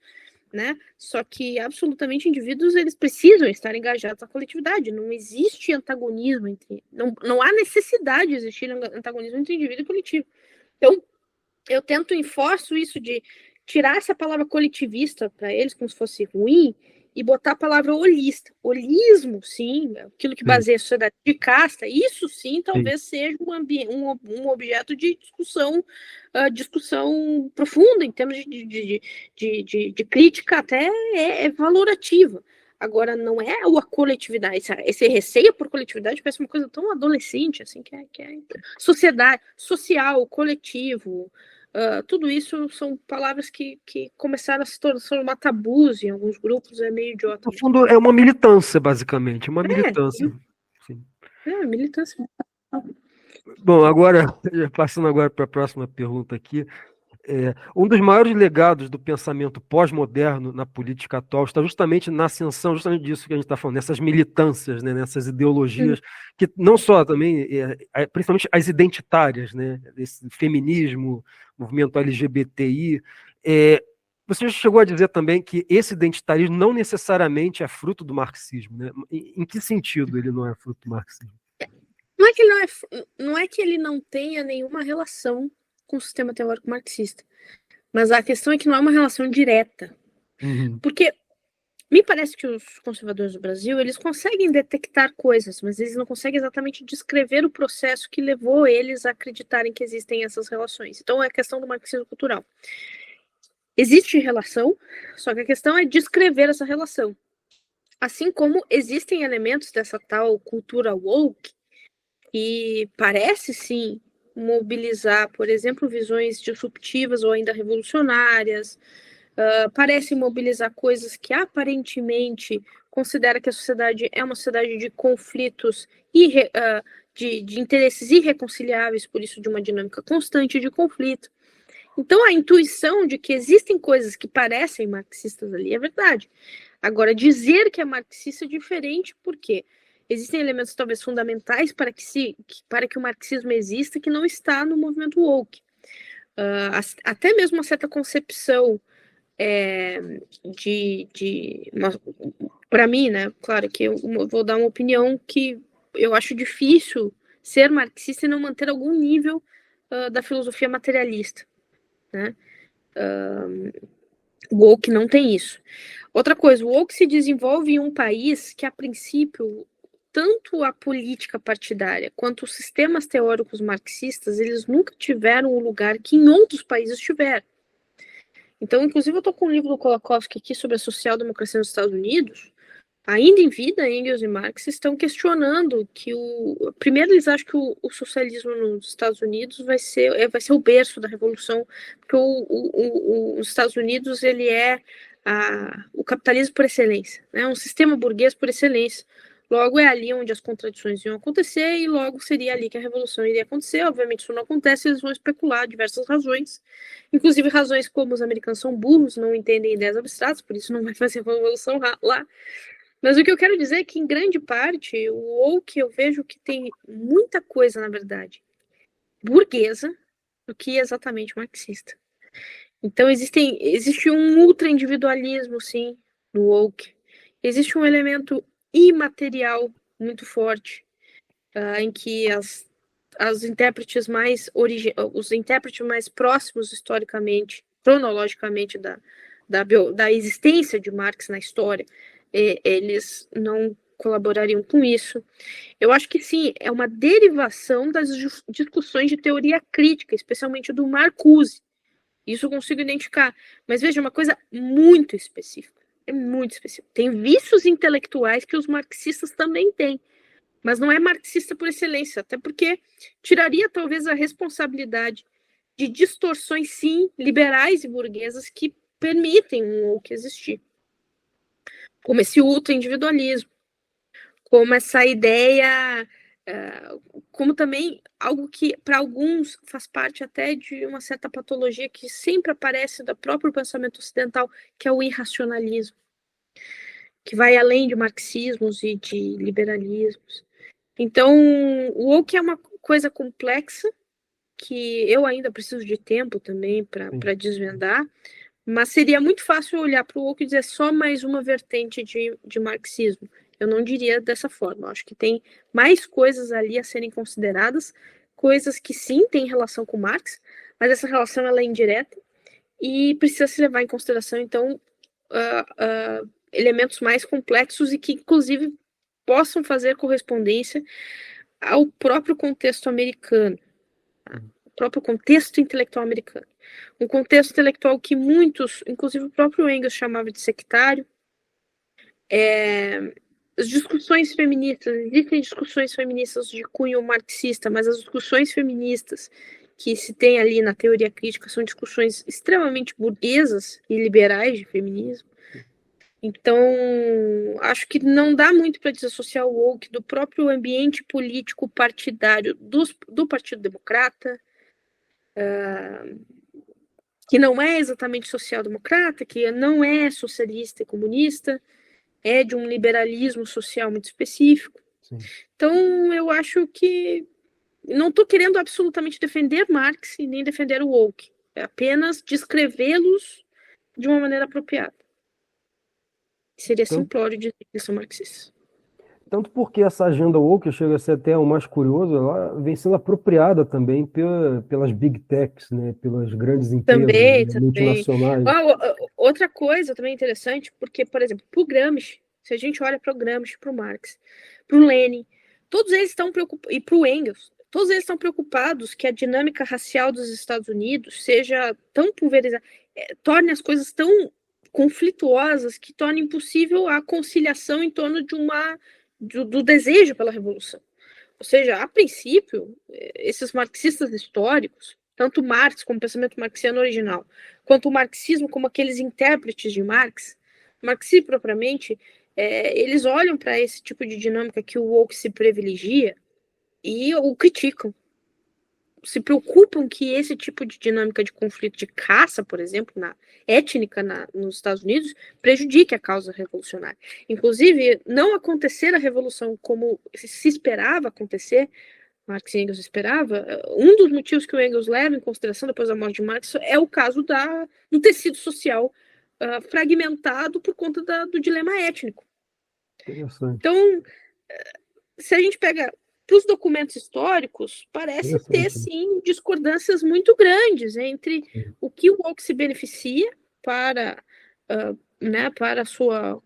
né? Só que absolutamente indivíduos eles precisam estar engajados na coletividade. Não existe antagonismo entre, não há necessidade de existir antagonismo entre indivíduo e coletivo. Então eu tento enforço isso de tirar essa palavra coletivista para eles como se fosse ruim e botar a palavra holista. Holismo, sim, aquilo que baseia a sociedade de casta, isso sim talvez seja um objeto de discussão profunda em termos de crítica até valorativa. Agora, não é a coletividade, esse receio por coletividade parece uma coisa tão adolescente, assim, que é sociedade, social, coletivo, tudo isso são palavras que começaram a se tornar tabus em alguns grupos, é meio idiota. No fundo, é uma militância, basicamente, uma militância. Sim. Militância. Bom, agora, passando agora para a próxima pergunta aqui, um dos maiores legados do pensamento pós-moderno na política atual está justamente na ascensão, justamente disso que a gente está falando, nessas militâncias, né, nessas ideologias, que não só também, principalmente as identitárias, né, esse feminismo, movimento LGBTI. Você chegou a dizer também que esse identitarismo não necessariamente é fruto do marxismo, né? Em que sentido ele não é fruto do marxismo? Não é que ele não tenha nenhuma relação com o sistema teórico marxista. Mas a questão é que não é uma relação direta. Porque me parece que os conservadores do Brasil, eles conseguem detectar coisas, mas eles não conseguem exatamente descrever o processo que levou eles a acreditarem que existem essas relações. Então é a questão do marxismo cultural. Existe relação, só que a questão é descrever essa relação. Assim como existem elementos dessa tal cultura woke que parece sim mobilizar, por exemplo, visões disruptivas ou ainda revolucionárias, parece mobilizar coisas que aparentemente considera que a sociedade é uma sociedade de conflitos de interesses irreconciliáveis, por isso de uma dinâmica constante de conflito. Então a intuição de que existem coisas que parecem marxistas ali é verdade. Agora, dizer que é marxista é diferente, por quê? Existem elementos talvez fundamentais para que o marxismo exista que não está no movimento woke. Até mesmo uma certa concepção para mim, né? Claro que eu vou dar uma opinião que eu acho difícil ser marxista e não manter algum nível da filosofia materialista, né? O woke não tem isso. Outra coisa, o woke se desenvolve em um país que, a princípio, tanto a política partidária quanto os sistemas teóricos marxistas, eles nunca tiveram o lugar que em outros países tiveram. Então, inclusive, eu estou com um livro do Kolakowski aqui sobre a social-democracia nos Estados Unidos. Ainda em vida, Engels e Marx estão questionando que primeiro eles acham que o socialismo nos Estados Unidos vai ser o berço da revolução, porque os Estados Unidos ele é o capitalismo por excelência, né? Um sistema burguês por excelência. Logo é ali onde as contradições iam acontecer e logo seria ali que a revolução iria acontecer. Obviamente isso não acontece, eles vão especular diversas razões, inclusive razões como os americanos são burros, não entendem ideias abstratas, por isso não vai fazer revolução lá. Mas o que eu quero dizer é que, em grande parte, o woke eu vejo que tem muita coisa, na verdade, burguesa, do que exatamente marxista. Então, existe um ultra-individualismo, sim, no woke. Existe um elemento imaterial muito forte, em que os intérpretes mais próximos historicamente, cronologicamente da existência de Marx na história, eles não colaborariam com isso. Eu acho que sim, é uma derivação das discussões de teoria crítica, especialmente do Marcuse. Isso eu consigo identificar. Mas veja, uma coisa muito específica. É muito específico. Tem vícios intelectuais que os marxistas também têm. Mas não é marxista por excelência, até porque tiraria talvez a responsabilidade de distorções, sim, liberais e burguesas que permitem um woke existir. Como esse ultra-individualismo, como essa ideia, como também algo que para alguns faz parte até de uma certa patologia que sempre aparece do próprio pensamento ocidental, que é o irracionalismo, que vai além de marxismos e de liberalismos. Então, o woke é uma coisa complexa, que eu ainda preciso de tempo também para desvendar, mas seria muito fácil olhar para o woke e dizer só mais uma vertente de marxismo. Eu não diria dessa forma. Eu acho que tem mais coisas ali a serem consideradas, coisas que sim têm relação com Marx, mas essa relação ela é indireta e precisa se levar em consideração, então, elementos mais complexos e que, inclusive, possam fazer correspondência ao próprio contexto americano, o próprio contexto intelectual americano. Um contexto intelectual que muitos, inclusive o próprio Engels, chamava de sectário. As discussões feministas, existem discussões feministas de cunho marxista, mas as discussões feministas que se tem ali na teoria crítica são discussões extremamente burguesas e liberais de feminismo. Então, acho que não dá muito para desassociar o woke do próprio ambiente político partidário do Partido Democrata, que não é exatamente social-democrata, que não é socialista e comunista, é de um liberalismo social muito específico. Sim. Então, eu acho que não estou querendo absolutamente defender Marx e nem defender o woke, é apenas descrevê-los de uma maneira apropriada. Seria simplório dizer que são marxistas. Tanto porque essa agenda woke, chega a ser até o mais curioso, ela vem sendo apropriada também pelas big techs, né, pelas grandes empresas multinacionais. Outra coisa também interessante, porque, por exemplo, para o Gramsci, se a gente olha para o Gramsci, para o Marx, para o Lenin, todos eles estão preocupados, e para o Engels, todos eles estão preocupados que a dinâmica racial dos Estados Unidos seja tão pulverizada, torne as coisas tão conflituosas que torne impossível a conciliação em torno do desejo pela revolução. Ou seja, a princípio, esses marxistas históricos, tanto Marx como o pensamento marxiano original, quanto o marxismo como aqueles intérpretes de Marx, marxismo propriamente, eles olham para esse tipo de dinâmica que o woke se privilegia e o criticam. Se preocupam que esse tipo de dinâmica de conflito de caça, por exemplo, étnica nos Estados Unidos, prejudique a causa revolucionária. Inclusive, não acontecer a revolução como se esperava acontecer, Marx e Engels esperava, um dos motivos que o Engels leva em consideração depois da morte de Marx é o caso do tecido social fragmentado por conta do dilema étnico. Então, se a gente pega os documentos históricos, parece ter, sim, discordâncias muito grandes entre o que o woke se beneficia para a sua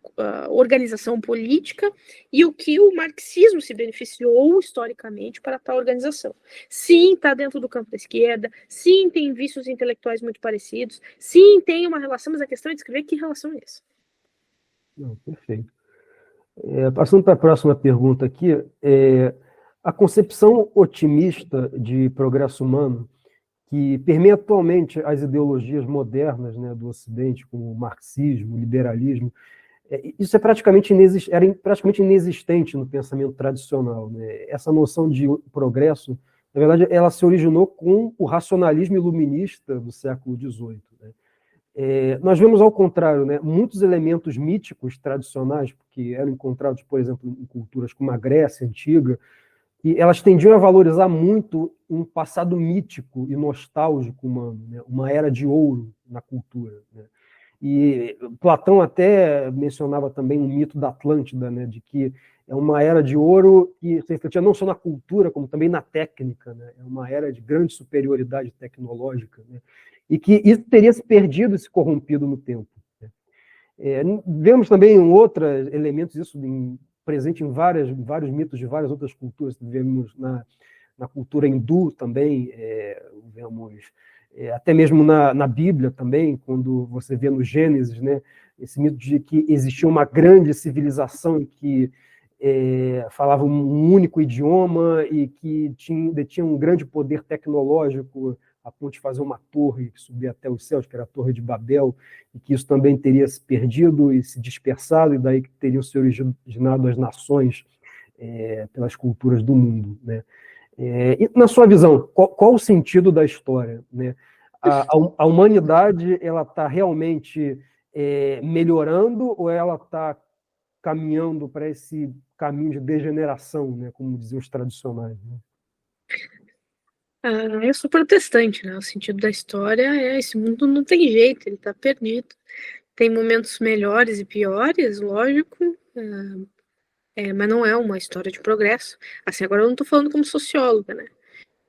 organização política e o que o marxismo se beneficiou historicamente para tal organização. Sim, está dentro do campo da esquerda, sim, tem vícios intelectuais muito parecidos, sim, tem uma relação, mas a questão é descrever que relação é essa. Não, perfeito. Passando para a próxima pergunta aqui, a concepção otimista de progresso humano que permeia atualmente as ideologias modernas, né, do Ocidente, como o marxismo, o liberalismo, isso era praticamente inexistente no pensamento tradicional, né? Essa noção de progresso, na verdade, ela se originou com o racionalismo iluminista do século XVIII. Né? Nós vemos, ao contrário, né, muitos elementos míticos tradicionais, que eram encontrados, por exemplo, em culturas como a Grécia Antiga, e elas tendiam a valorizar muito um passado mítico e nostálgico humano, né? Uma era de ouro na cultura. Né? E Platão até mencionava também o mito da Atlântida, né? De que é uma era de ouro que se refletia não só na cultura, como também na técnica. Né? É uma era de grande superioridade tecnológica. Né? E que isso teria se perdido e se corrompido no tempo. Vemos também outros elementos, isso presente em vários mitos de várias outras culturas. Vemos na cultura hindu também, vemos até mesmo na Bíblia também, quando você vê no Gênesis, né, esse mito de que existia uma grande civilização que falava um único idioma e que detinha um grande poder tecnológico a ponto de fazer uma torre que subia até os céus, que era a Torre de Babel, e que isso também teria se perdido e se dispersado, e daí que teriam se originado as nações pelas culturas do mundo, né? E, na sua visão, qual o sentido da história, né? A humanidade, ela está realmente melhorando ou ela está caminhando para esse caminho de degeneração, né, como diziam os tradicionais, né? Eu sou protestante, né? O sentido da história esse mundo não tem jeito, ele está perdido. Tem momentos melhores e piores, lógico, mas não é uma história de progresso. Assim, agora eu não estou falando como socióloga, né?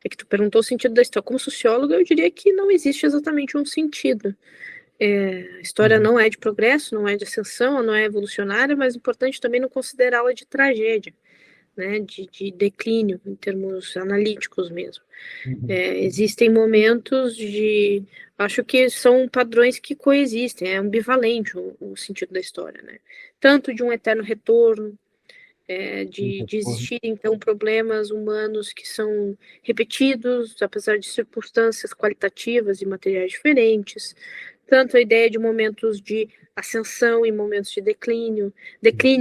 É que tu perguntou o sentido da história. Como socióloga, eu diria que não existe exatamente um sentido. A história não é de progresso, não é de ascensão, não é evolucionária, mas é importante também não considerá-la de tragédia, né? De declínio, em termos analíticos mesmo. Existem momentos de... Acho que são padrões que coexistem, é ambivalente o sentido da história, né? Tanto de um eterno retorno, de existirem, então, problemas humanos que são repetidos, apesar de circunstâncias qualitativas e materiais diferentes, tanto a ideia de momentos de ascensão e momentos de declínio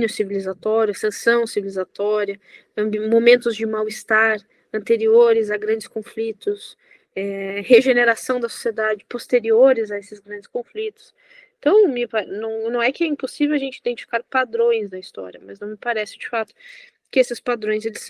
civilizatório, ascensão civilizatória, momentos de mal-estar anteriores a grandes conflitos, regeneração da sociedade posteriores a esses grandes conflitos. Então, não é que é impossível a gente identificar padrões da história, mas não me parece, de fato, que esses padrões eles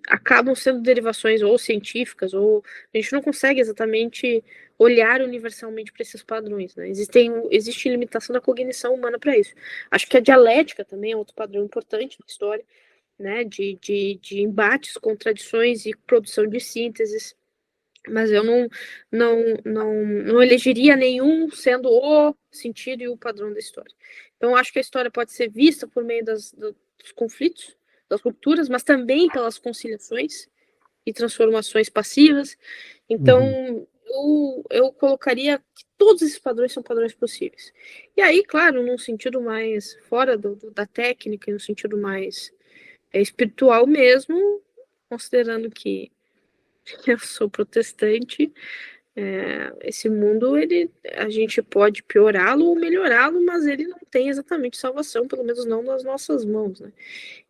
acabam sendo derivações ou científicas, ou a gente não consegue exatamente olhar universalmente para esses padrões, né? Existe limitação da cognição humana para isso. Acho que a dialética também é outro padrão importante na história, né? De embates, contradições e produção de sínteses. Mas eu não elegeria nenhum sendo o sentido e o padrão da história. Então, eu acho que a história pode ser vista por meio dos conflitos, das rupturas, mas também pelas conciliações e transformações passivas. Então, eu colocaria que todos esses padrões são padrões possíveis. E aí, claro, num sentido mais fora da técnica, num sentido mais espiritual mesmo, considerando que eu sou protestante, esse mundo, a gente pode piorá-lo ou melhorá-lo, mas ele não tem exatamente salvação, pelo menos não nas nossas mãos, né?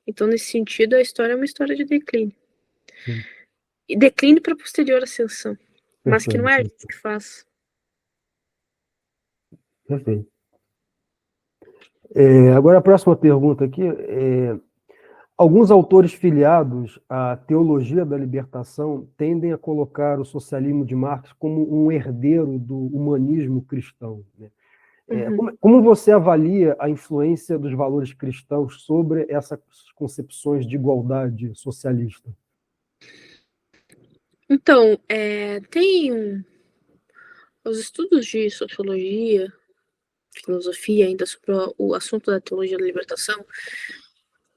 Então, nesse sentido, a história é uma história de declínio. Sim. E declínio para posterior ascensão, mas que não é a gente que faz. Perfeito. Agora, a próxima pergunta aqui. Alguns autores filiados à teologia da libertação tendem a colocar o socialismo de Marx como um herdeiro do humanismo cristão, né? Como você avalia a influência dos valores cristãos sobre essas concepções de igualdade socialista? Então, tem os estudos de sociologia, filosofia, ainda sobre o assunto da teologia da libertação,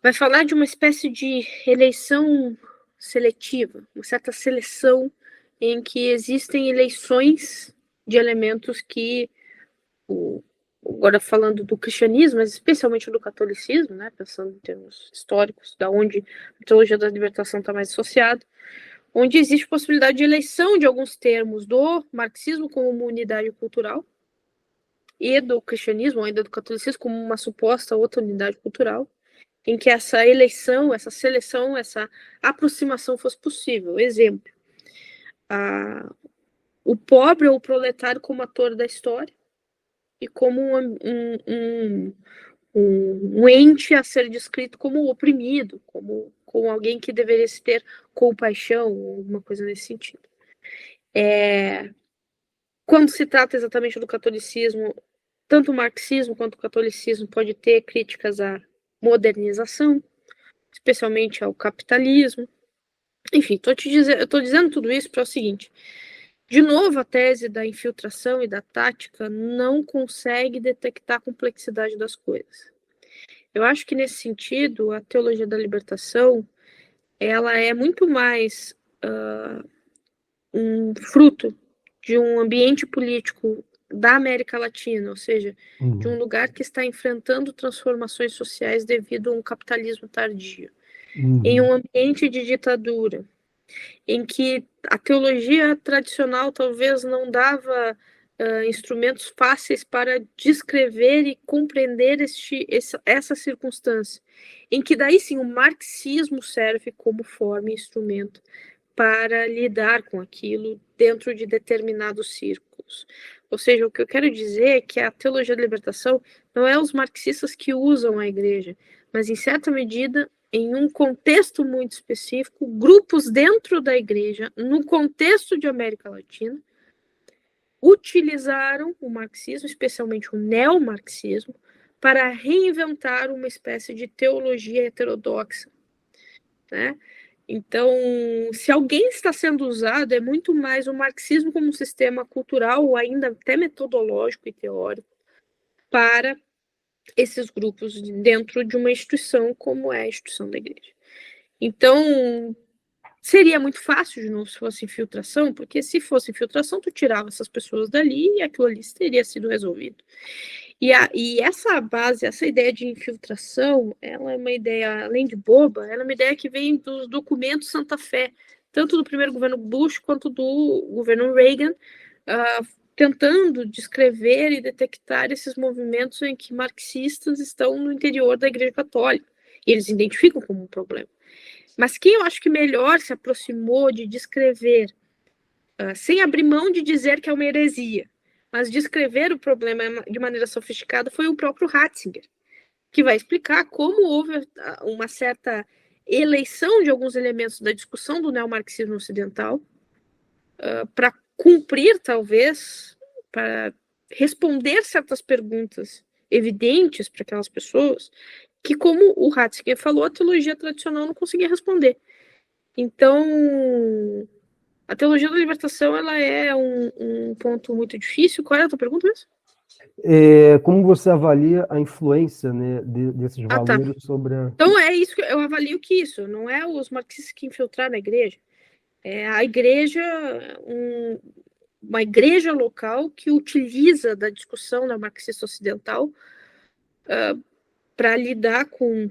vai falar de uma espécie de eleição seletiva, uma certa seleção em que existem eleições de elementos que, agora falando do cristianismo, mas especialmente do catolicismo, né, pensando em termos históricos, da onde a teologia da libertação está mais associada, onde existe possibilidade de eleição de alguns termos do marxismo como uma unidade cultural e do cristianismo, ou ainda do catolicismo, como uma suposta outra unidade cultural, em que essa eleição, essa seleção, essa aproximação fosse possível. Exemplo, o pobre ou o proletário como ator da história e como um ente a ser descrito como oprimido, como alguém que deveria ter compaixão, ou alguma coisa nesse sentido. Quando se trata exatamente do catolicismo, tanto o marxismo quanto o catolicismo pode ter críticas à modernização, especialmente ao capitalismo. Enfim, eu estou dizendo tudo isso para o seguinte: De novo, a tese da infiltração e da tática não consegue detectar a complexidade das coisas. Eu acho que, nesse sentido, a teologia da libertação ela é muito mais um fruto de um ambiente político da América Latina, ou seja, de um lugar que está enfrentando transformações sociais devido a um capitalismo tardio, em um ambiente de ditadura, em que a teologia tradicional talvez não dava instrumentos fáceis para descrever e compreender essa circunstância, em que daí sim o marxismo serve como forma e instrumento para lidar com aquilo dentro de determinados círculos. Ou seja, o que eu quero dizer é que a teologia da libertação não é os marxistas que usam a igreja, mas em certa medida, em um contexto muito específico, grupos dentro da igreja, no contexto de América Latina, utilizaram o marxismo, especialmente o neomarxismo, para reinventar uma espécie de teologia heterodoxa, né? Então, se alguém está sendo usado, é muito mais o marxismo como um sistema cultural, ou ainda até metodológico e teórico, para esses grupos dentro de uma instituição como é a instituição da igreja. Então, seria muito fácil, de novo, se fosse infiltração, porque se fosse infiltração, tu tirava essas pessoas dali e aquilo ali teria sido resolvido. E essa base, essa ideia de infiltração, ela é uma ideia, além de boba, ela é uma ideia que vem dos documentos Santa Fé, tanto do primeiro governo Bush quanto do governo Reagan, tentando descrever e detectar esses movimentos em que marxistas estão no interior da Igreja Católica. E eles identificam como um problema. Mas quem eu acho que melhor se aproximou de descrever, sem abrir mão de dizer que é uma heresia, mas descrever o problema de maneira sofisticada, foi o próprio Ratzinger, que vai explicar como houve uma certa eleição de alguns elementos da discussão do neomarxismo ocidental para cumprir, talvez, para responder certas perguntas evidentes para aquelas pessoas, que, como o Ratzinger falou, a teologia tradicional não conseguia responder. Então, a teologia da libertação ela é um ponto muito difícil. Qual é a tua pergunta mesmo? Como você avalia a influência, né, desses valores sobre a... Então, é isso que eu avalio, que isso não é os marxistas que infiltraram a igreja, é a igreja, uma igreja local que utiliza da discussão da marxista ocidental para lidar com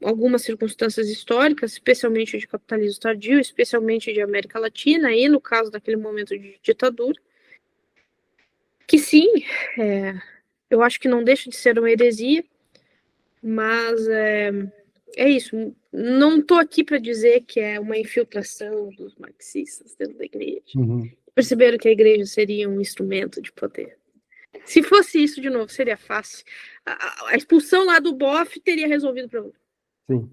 algumas circunstâncias históricas, especialmente de capitalismo tardio, especialmente de América Latina, e no caso daquele momento de ditadura, que sim, eu acho que não deixa de ser uma heresia, mas é isso. Não estou aqui para dizer que é uma infiltração dos marxistas dentro da igreja. Perceberam que a igreja seria um instrumento de poder. Se fosse isso, de novo, seria fácil. A expulsão lá do BOF teria resolvido o problema. Sim.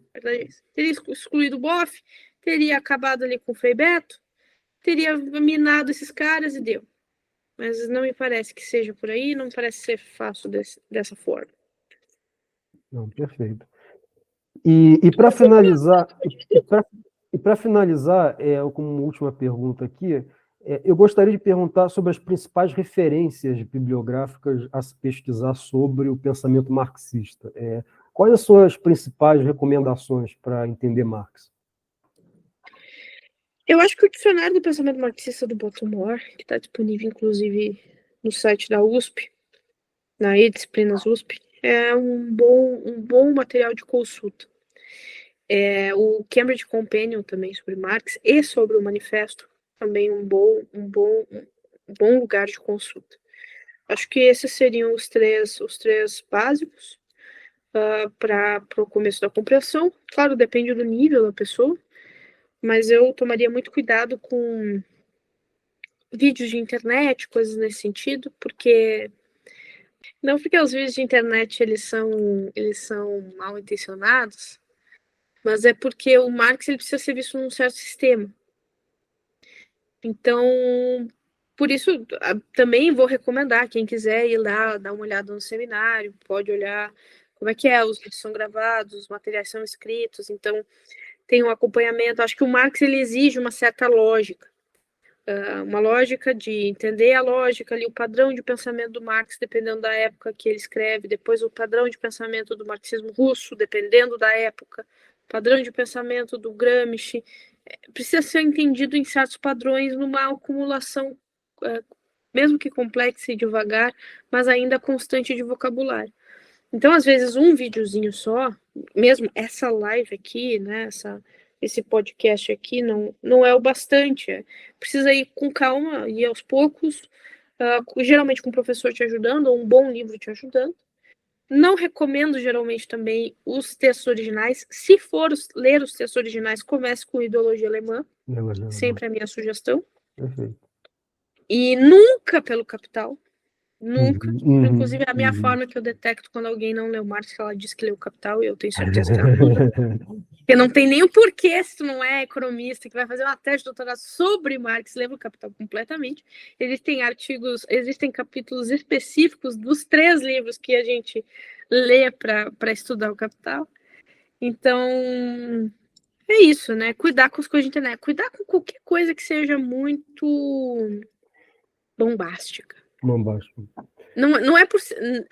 Teria excluído o BOF, teria acabado ali com o Frei Beto, teria minado esses caras e deu. Mas não me parece que seja por aí, não me parece ser fácil dessa forma. Não, perfeito. E para finalizar, como última pergunta aqui, eu gostaria de perguntar sobre as principais referências bibliográficas a se pesquisar sobre o pensamento marxista. Quais as suas principais recomendações para entender Marx? Eu acho que o dicionário do pensamento marxista do Baltimore, que está disponível inclusive no site da USP, na e-disciplinas USP, é um bom material de consulta. O Cambridge Companion também sobre Marx e sobre o Manifesto, também um bom lugar de consulta. Acho que esses seriam os três básicos para o começo da compreensão. Claro, depende do nível da pessoa, mas eu tomaria muito cuidado com vídeos de internet, coisas nesse sentido, porque não porque os vídeos de internet eles são mal intencionados, mas é porque o Marx ele precisa ser visto num certo sistema. Então, por isso, também vou recomendar, quem quiser ir lá, dar uma olhada no seminário, pode olhar como é que os vídeos são gravados, os materiais são escritos, então tem um acompanhamento. Acho que o Marx ele exige uma certa lógica, uma lógica de entender a lógica ali, o padrão de pensamento do Marx, dependendo da época que ele escreve, depois o padrão de pensamento do marxismo russo, dependendo da época, o padrão de pensamento do Gramsci, precisa ser entendido em certos padrões, numa acumulação, mesmo que complexa e devagar, mas ainda constante de vocabulário. Então, às vezes, um videozinho só, mesmo essa live aqui, né, esse podcast aqui, não é o bastante. Precisa ir com calma e aos poucos, geralmente com o professor te ajudando, ou um bom livro te ajudando. Não recomendo, geralmente, também os textos originais. Se for ler os textos originais, comece com Ideologia Alemã. Sempre é a minha sugestão. Perfeito. E nunca pelo Capital. Nunca. Inclusive, a minha forma que eu detecto quando alguém não leu Marx, ela diz que leu Capital, e eu tenho certeza que ela não leu. Porque não tem nem o porquê, se tu não é economista, que vai fazer uma tese de doutorado sobre Marx, leva o Capital completamente. Existem artigos, existem capítulos específicos dos 3 livros que a gente lê para estudar o Capital. Então, é isso, né? Cuidar com as coisas de internet. Cuidar com qualquer coisa que seja muito bombástica. Não é por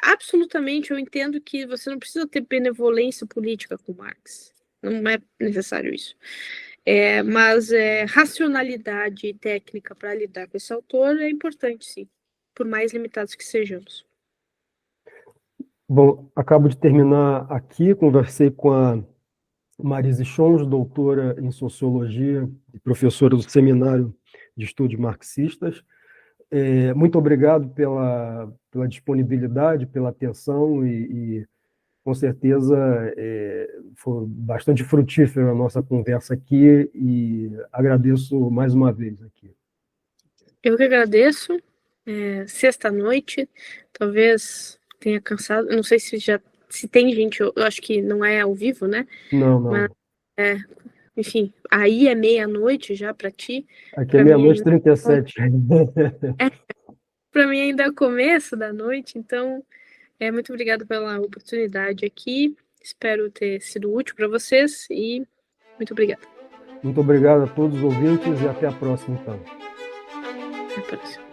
absolutamente, eu entendo que você não precisa ter benevolência política com Marx. Não é necessário isso. Mas racionalidade técnica para lidar com esse autor é importante, sim, por mais limitados que sejamos. Bom, acabo de terminar aqui, conversei com a Marise Chons, doutora em Sociologia e professora do Seminário de Estudos Marxistas. Muito obrigado pela disponibilidade, pela atenção e com certeza foi bastante frutífera a nossa conversa aqui e agradeço mais uma vez aqui. Eu que agradeço. Sexta-noite, talvez tenha cansado, não sei se tem gente, eu acho que não é ao vivo, né? Não. Mas, enfim, aí é meia-noite já para ti. Aqui é meia-noite 37. Para mim ainda é o começo da noite, então muito obrigada pela oportunidade aqui. Espero ter sido útil para vocês e muito obrigada. Muito obrigado a todos os ouvintes e até a próxima, então. Até a próxima.